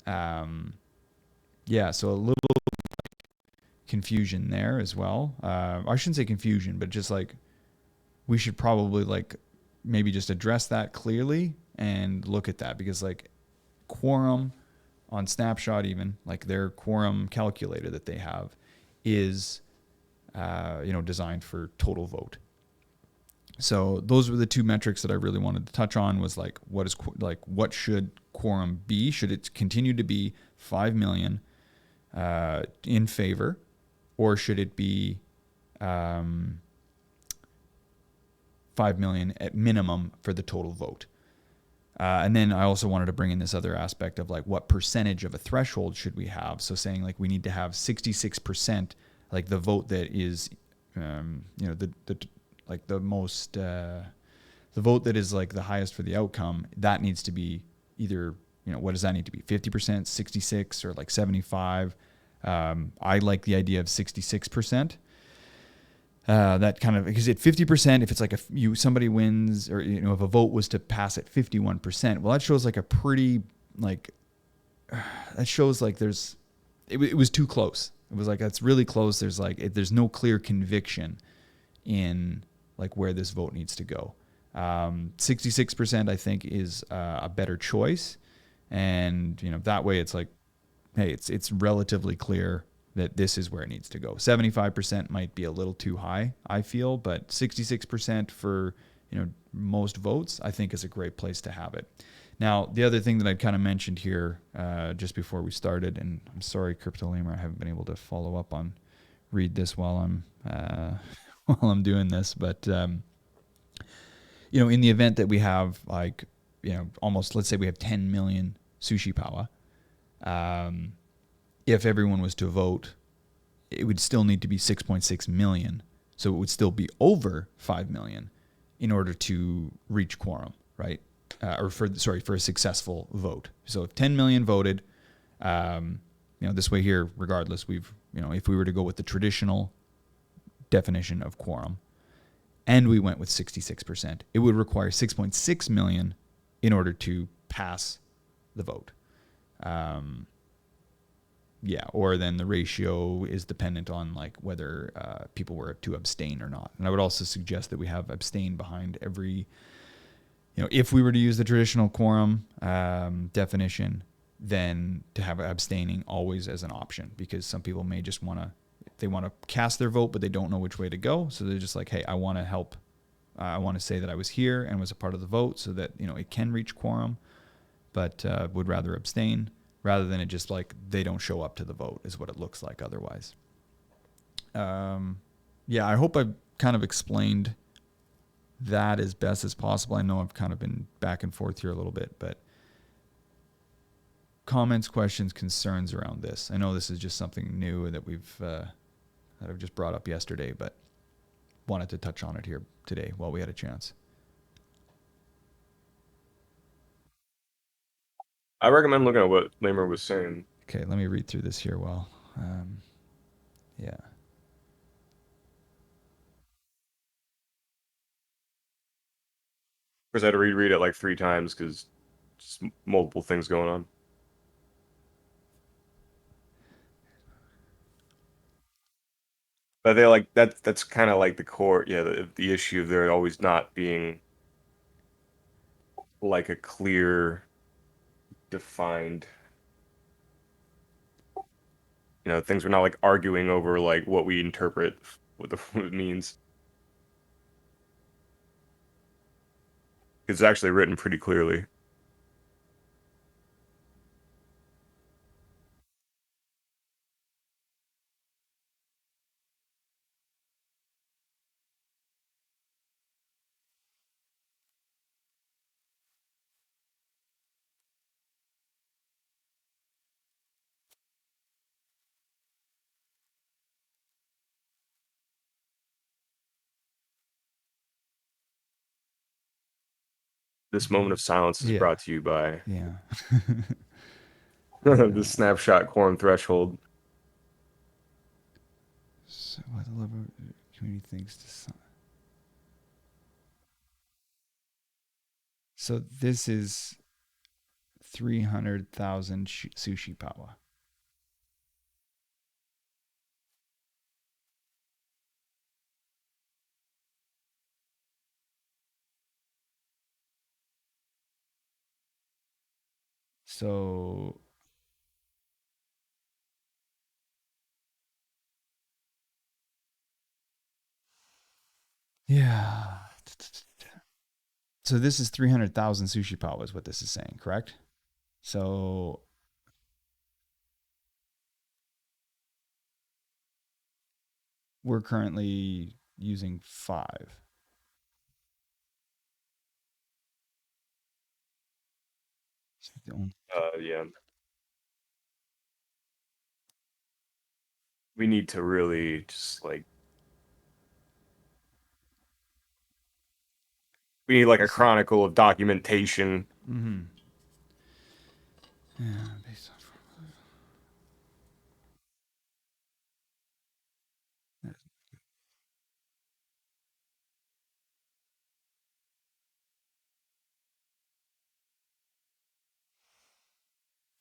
A: Yeah, so a little confusion there as well. I shouldn't say confusion, but just like we should probably like maybe just address that clearly and look at that, because like quorum on Snapshot, even like their quorum calculator that they have is designed for total vote. So those were the two metrics that I really wanted to touch on, was like what should quorum be? Should it continue to be 5 million in favor, or should it be 5 million at minimum for the total vote? And then I also wanted to bring in this other aspect of like what percentage of a threshold should we have? So saying like we need to have 66%, like the vote that is, the most, the vote that is like the highest for the outcome, that needs to be either, what does that need to be? 50%, 66, or like 75? I like the idea of 66%. That kind of, because at 50%, if it's like somebody wins, or if a vote was to pass at 51%, well, that shows like a pretty like that shows like it was too close. It was like that's really close. There's like there's no clear conviction in like where this vote needs to go. 66% I think is a better choice, and that way it's like, hey, it's relatively clear that this is where it needs to go. 75% might be a little too high, I feel, but 66% for most votes, I think is a great place to have it. Now, the other thing that I kind of mentioned here just before we started, and I'm sorry, Crypto Lamer, I haven't been able to follow up on read this while I'm while I'm doing this, but in the event that we have like almost, let's say we have 10 million sushi power. If everyone was to vote, it would still need to be 6.6 million. So it would still be over 5 million in order to reach quorum, right? For a successful vote. So if 10 million voted, this way here, regardless, if we were to go with the traditional definition of quorum and we went with 66%, it would require 6.6 million in order to pass the vote. Or then the ratio is dependent on like whether people were to abstain or not. And I would also suggest that we have abstain behind every, if we were to use the traditional quorum definition, then to have abstaining always as an option, because some people may just want to cast their vote, but they don't know which way to go. So they're just like, hey, I want to help. I want to say that I was here and was a part of the vote so that, it can reach quorum, but would rather abstain, rather than it just like they don't show up to the vote is what it looks like otherwise. I hope I've kind of explained that as best as possible. I know I've kind of been back and forth here a little bit, but comments, questions, concerns around this. I know this is just something new that that I've just brought up yesterday, but wanted to touch on it here today while we had a chance.
B: I recommend looking at what Lamer was saying.
A: Okay, let me read through this here while,
B: Because I had to reread it like 3 times because just multiple things going on. But they're like that's kind of like the core, the issue of there always not being like a clear defined you know, things we're not like arguing over like what we interpret what what it means. It's actually written pretty clearly. This moment of silence is
A: Yeah.
B: brought to you by
A: Yeah.
B: the snapshot quorum threshold.
A: So what the level community thinks to sign. So this is 300,000 sushi power. So yeah. So this is 300,000 sushi power is what this is saying, correct? So we're currently using 5. So
B: Yeah. We need to really just like we need like a chronicle of documentation.
A: Mm-hmm. Yeah, based on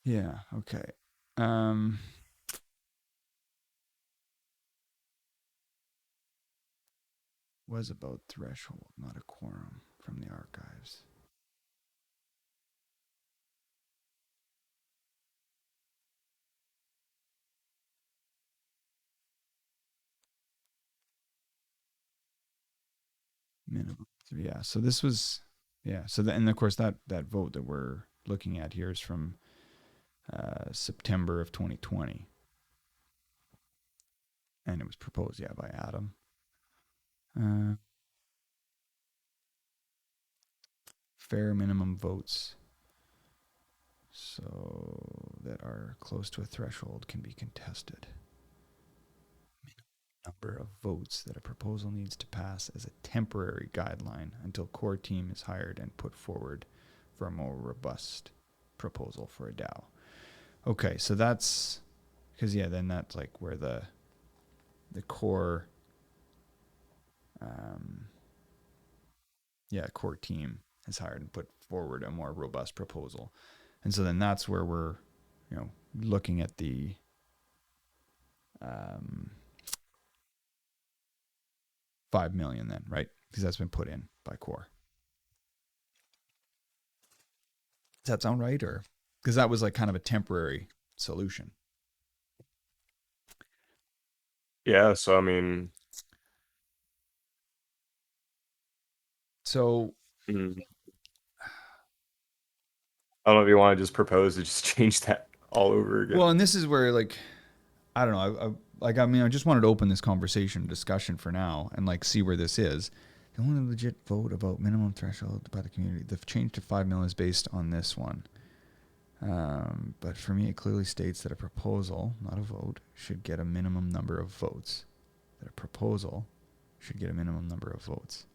A: yeah, okay. Was about threshold, not a quorum from the archives. Minimum. Yeah, so this was so and of course that vote that we're looking at here is from September of 2020. And it was proposed, by Adam. Fair minimum votes so that are close to a threshold can be contested. Number of votes that a proposal needs to pass as a temporary guideline until core team is hired and put forward for a more robust proposal for a DAO. Okay, so that's because then that's like where the core core team is hired and put forward a more robust proposal. And so then that's where we're, looking at the 5 million then, right? Because that's been put in by core. Does that sound right? Or because that was like kind of a temporary solution.
B: Yeah, so I mean,
A: so
B: I don't know if you want to just propose to just change that all over again.
A: Well, and this is where like I don't know. I just wanted to open this conversation discussion for now and like see where this is. The only legit vote about minimum threshold by the community. The change to 5 million is based on this one. But for me, it clearly states that a proposal, not a vote, should get a minimum number of votes. That a proposal should get a minimum number of votes.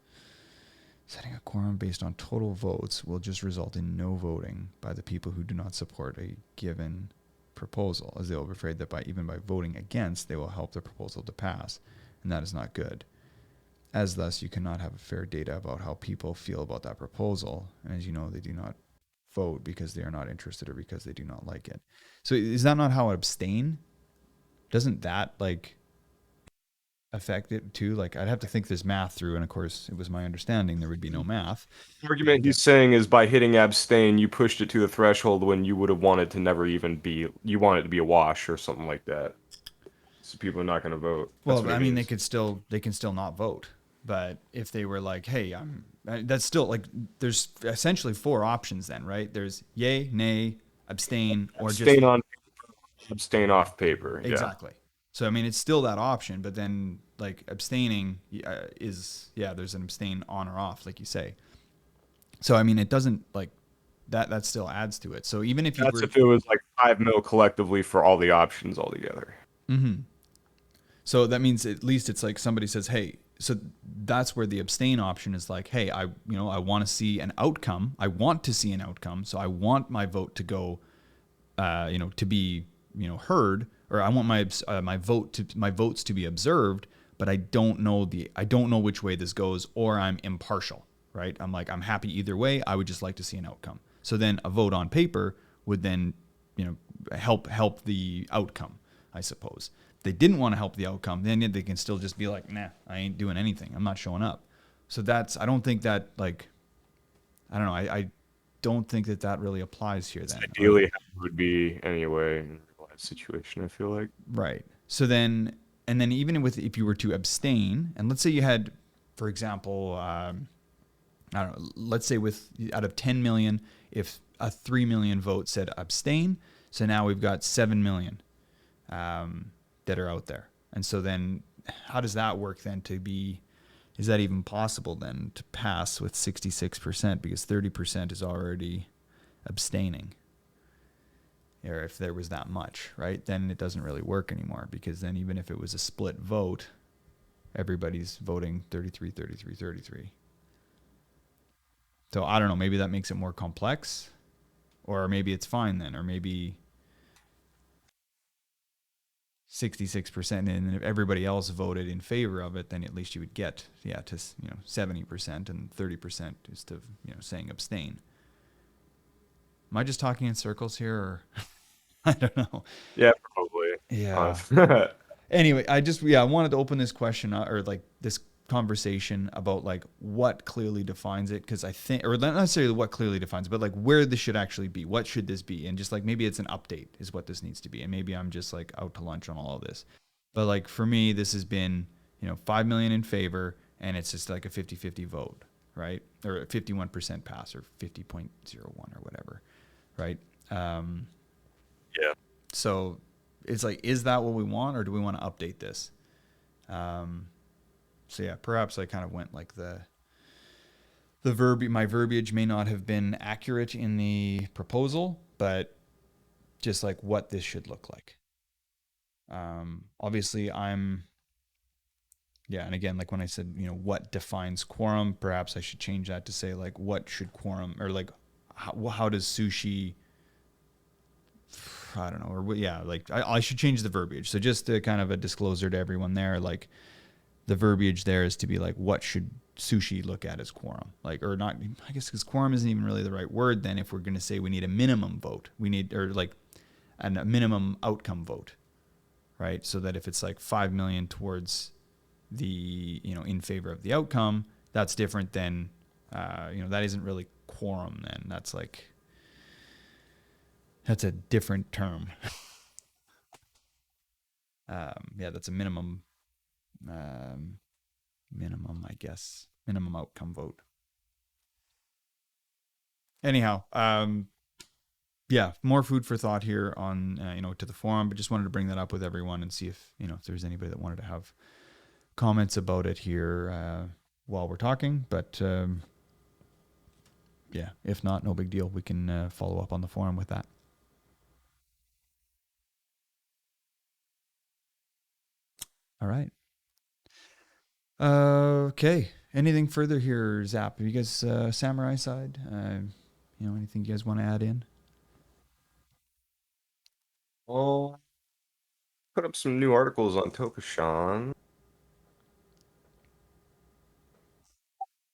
A: Setting a quorum based on total votes will just result in no voting by the people who do not support a given proposal, as they will be afraid that even by voting against, they will help the proposal to pass, and that is not good. As thus, you cannot have fair data about how people feel about that proposal, and as you know, they do not vote because they are not interested or because they do not like it. So is that not how abstain? Doesn't that like affect it too? Like I'd have to think this math through, and of course it was my understanding there would be no math.
B: The argument he's saying is by hitting abstain, you pushed it to the threshold when you would have wanted to never even be, you want it to be a wash or something like that. so people are not going to vote. That's
A: Well,
B: what it
A: I mean,
B: is.
A: they can still not vote. But if they were like, hey, that's still like, there's essentially 4 options then, right? There's yay, nay, abstain, or just
B: Abstain on abstain off paper. Yeah.
A: exactly. So I mean, it's still that option, but then like abstaining is there's an abstain on or off, like you say. So I mean, it doesn't like that still adds to it. So even if you
B: That's
A: were
B: if it was like 5 mil collectively for all the options altogether.
A: So that means at least it's like somebody says, hey, so that's where the abstain option is like, hey, I want to see an outcome. I want to see an outcome. So I want my vote to go, to be, heard, or I want my votes to be observed, but I don't know which way this goes, or I'm impartial, right? I'm like, I'm happy either way. I would just like to see an outcome. So then a vote on paper would then, help the outcome, I suppose. If they didn't want to help the outcome, then they can still just be like, nah, I ain't doing anything. I'm not showing up. So I don't think that like, I don't know. I don't think that really applies here then.
B: Ideally, how it would be anyway in a real life situation, I feel like.
A: Right. So then, and then even if you were to abstain, and let's say you had, for example, I don't know, let's say out of 10 million, if a 3 million vote said abstain, so now we've got 7 million that are out there. And so then how does that work then is that even possible then to pass with 66%, because 30% is already abstaining? Or if there was that much, right? Then it doesn't really work anymore, because then even if it was a split vote, everybody's voting 33, 33, 33. So I don't know, maybe that makes it more complex, or maybe it's fine then, or maybe 66%, and if everybody else voted in favor of it, then at least you would get to 70%, and 30% is to saying abstain. Am I just talking in circles here, or I don't know.
B: Yeah, probably.
A: Yeah. Anyway, I wanted to open this question or like this conversation about like what clearly defines it, because I think, or not necessarily what clearly defines it, but like where this should actually be. What should this be? And just like maybe it's an update is what this needs to be. And maybe I'm just like out to lunch on all of this. But like for me, this has been, 5 million in favor, and it's just like a 50-50 vote, right? Or a 51% pass, or 50.01 or whatever, right?
B: Yeah.
A: So it's like, is that what we want, or do we want to update this? So yeah, perhaps I kind of went like my verbiage may not have been accurate in the proposal, but just like what this should look like. Obviously and again, like when I said, what defines quorum, perhaps I should change that to say like, what should quorum, or like, how does sushi, I don't know, or like I should change the verbiage. So just to kind of a disclosure to everyone there, like the verbiage there is to be like, what should sushi look at as quorum? Like, or not, I guess, because quorum isn't even really the right word then, if we're going to say we need a minimum vote, or like a minimum outcome vote, right? So that if it's like 5 million towards the, in favor of the outcome, that's different than, that isn't really quorum then. That's a different term. That's a minimum, I guess, minimum outcome vote. Anyhow, more food for thought here on, to the forum, but just wanted to bring that up with everyone and see if there's anybody that wanted to have comments about it here while we're talking. But if not, no big deal. We can follow up on the forum with that. All right. Okay. Anything further here, Zap? Have you guys, Samurai side? Anything you guys want to add in?
B: Well, put up some new articles on Tokashan.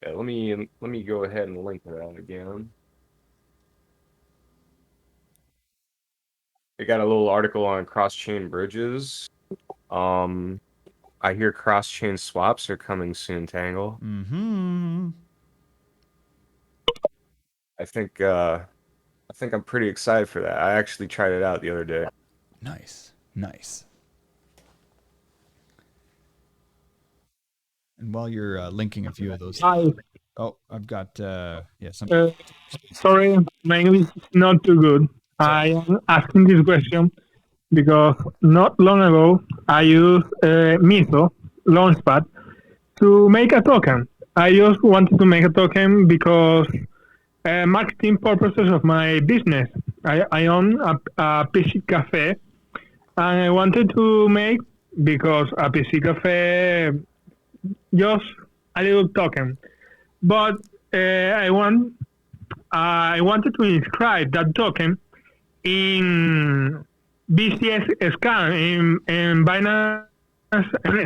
B: Yeah, let me go ahead and link that again. They got a little article on cross-chain bridges. I hear cross-chain swaps are coming soon, Tangle.
A: Mm-hmm.
B: I think I'm pretty excited for that. I actually tried it out the other day.
A: Nice. And while you're linking a few of those,
G: Hi.
A: I've got some.
G: Sorry, my English is not too good. I am asking this question because not long ago I used Miso Launchpad to make a token. I just wanted to make a token because marketing purposes of my business. I own a PC cafe, and I wanted to make because a PC cafe just a little token. But I wanted to inscribe that token in BCS scan in Binance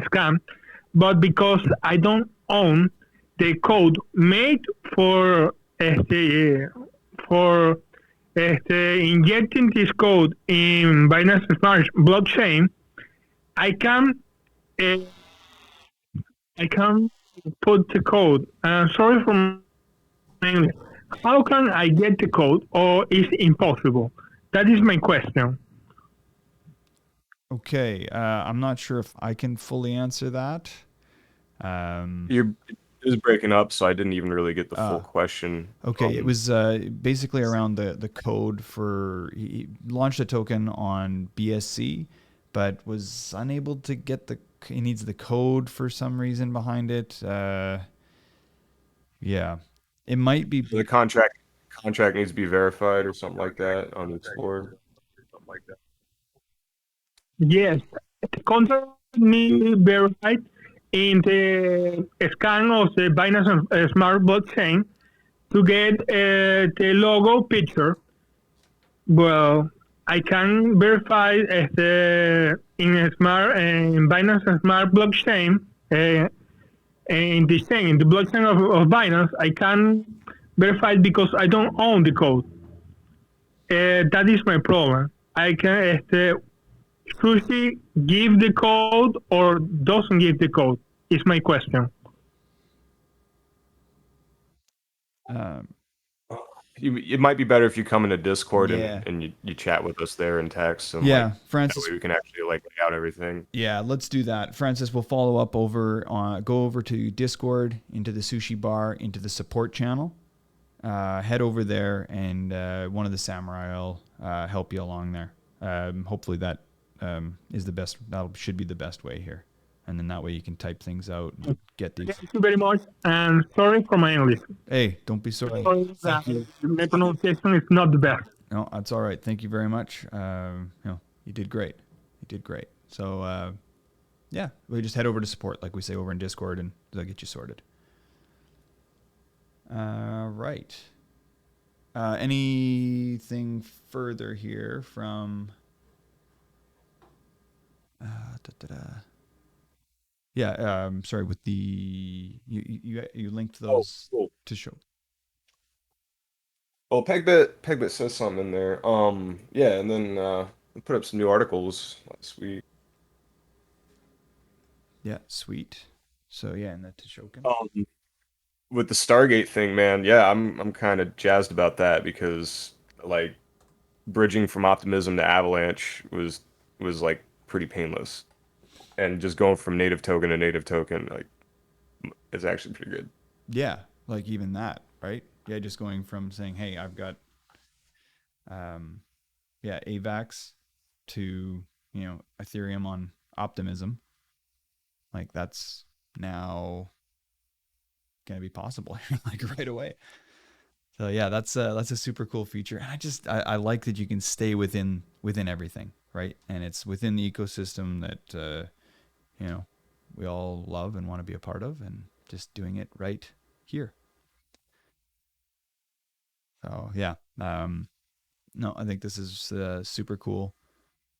G: scan, but because I don't own the code made for for injecting this code in Binance Smart blockchain, I can uh, I can put the code. Sorry for my English. How can I get the code, or is it impossible? That is my question.
A: Okay, I'm not sure if I can fully answer that.
B: You're it was breaking up, so I didn't even really get the full question.
A: Okay, it was basically around the code for he launched a token on BSC, but was unable to get he needs the code for some reason behind it. Yeah, it might be.
B: The contract needs to be verified or something like that on the Explorer.
G: Yes, the contract needs to be verified in the scan of the Binance Smart blockchain to get the logo picture. Well, I can verify in Binance Smart blockchain in the blockchain of Binance. I can verify it because I don't own the code. That is my problem. I can Sushi give the code or doesn't give the code is my question.
B: It might be better if you come into Discord
A: Yeah.
B: and you chat with us there in text. And
A: Yeah,
B: like,
A: Francis.
B: that way we can actually like lay out everything.
A: Yeah, let's do that. Francis, we'll follow up go over to Discord, into the Sushi Bar, into the support channel. Head over there, and one of the samurai will help you along there. Hopefully that is the best. That should be the best way here, and then that way you can type things out and get these.
G: Thank you very much, and sorry for my English.
A: Hey, don't be sorry.
G: Sorry that my pronunciation is not the best.
A: No, that's all right. Thank you very much. You did great. You did great. So, yeah, we just head over to support, like we say over in Discord, and they'll get you sorted. Right. Anything further here from? Yeah. Sorry. With the you linked those
B: cool.
A: to show.
B: Well, Pegbit says something in there. Yeah, and then we put up some new articles last week.
A: Yeah, sweet. So yeah, and the Tishokin.
B: With the Stargate thing, man, yeah, I'm kind of jazzed about that because like bridging from Optimism to Avalanche was like pretty painless, and just going from native token to native token like is actually pretty good.
A: Yeah, like even that, right? Yeah, just going from saying, "Hey, I've got, AVAX to Ethereum on Optimism," like that's now gonna be possible like right away. So yeah, that's a super cool feature, and I like that you can stay within everything, right? And it's within the ecosystem that we all love and want to be a part of, and just doing it right here. So yeah, no, I think this is super cool,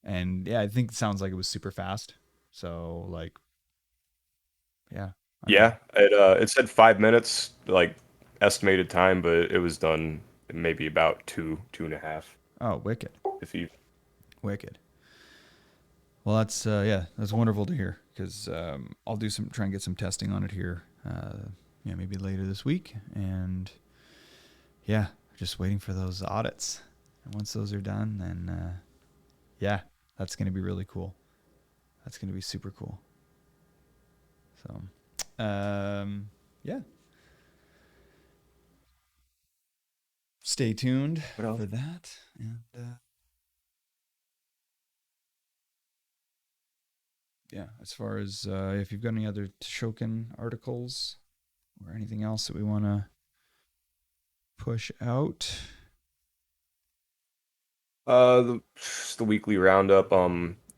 A: and yeah, I think it sounds like it was super fast. So like, yeah.
B: Yeah, it said 5 minutes, like estimated time, but it was done in maybe about two and a half.
A: Oh, wicked.
B: If you
A: Wicked. Well, that's wonderful to hear, because I'll try and get some testing on it here, maybe later this week, and yeah, just waiting for those audits. And once those are done, then yeah, that's going to be really cool. That's going to be super cool. So, Yeah. Stay tuned for that. And yeah, as far as if you've got any other Shokin articles or anything else that we want to push out.
B: Just the weekly roundup.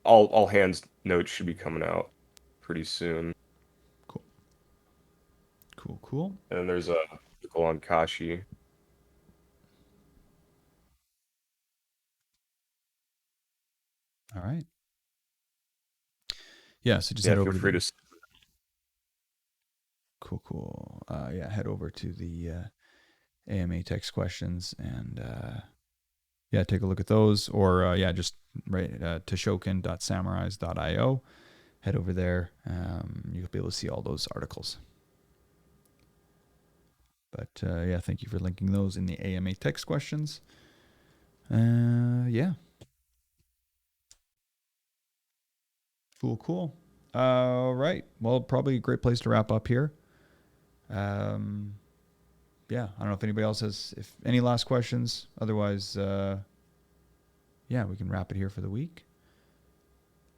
B: All hands notes should be coming out pretty soon.
A: Cool.
B: And then there's a article on Kashi.
A: All right. Yeah, so just head over to Cool. Yeah, head over to the AMA text questions and yeah, take a look at those. Or yeah, just right to shokin.samurais.io. Head over there. You'll be able to see all those articles. But yeah, thank you for linking those in the AMA text questions. Yeah. Cool. All right. Well, probably a great place to wrap up here. Yeah, I don't know if anybody else has any last questions. Otherwise, yeah, we can wrap it here for the week.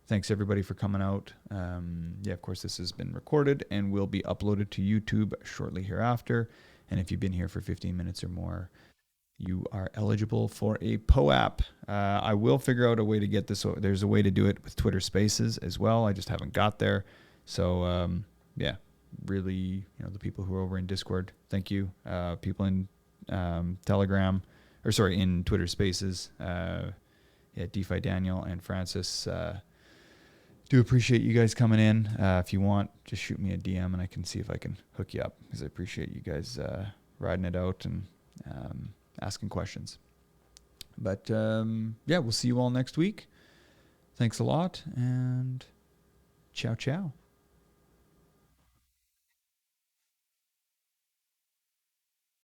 A: Thanks everybody for coming out. Yeah, of course, this has been recorded and will be uploaded to YouTube shortly hereafter. And if you've been here for 15 minutes or more, you are eligible for a POAP. I will figure out a way to get this. There's a way to do it with Twitter Spaces as well. I just haven't got there. So yeah, really, the people who are over in Discord, thank you. People in Telegram, in Twitter Spaces, yeah, DeFi Daniel and Francis. Do appreciate you guys coming in. If you want, just shoot me a DM and I can see if I can hook you up, because I appreciate you guys riding it out and asking questions. But yeah, we'll see you all next week. Thanks a lot, and ciao.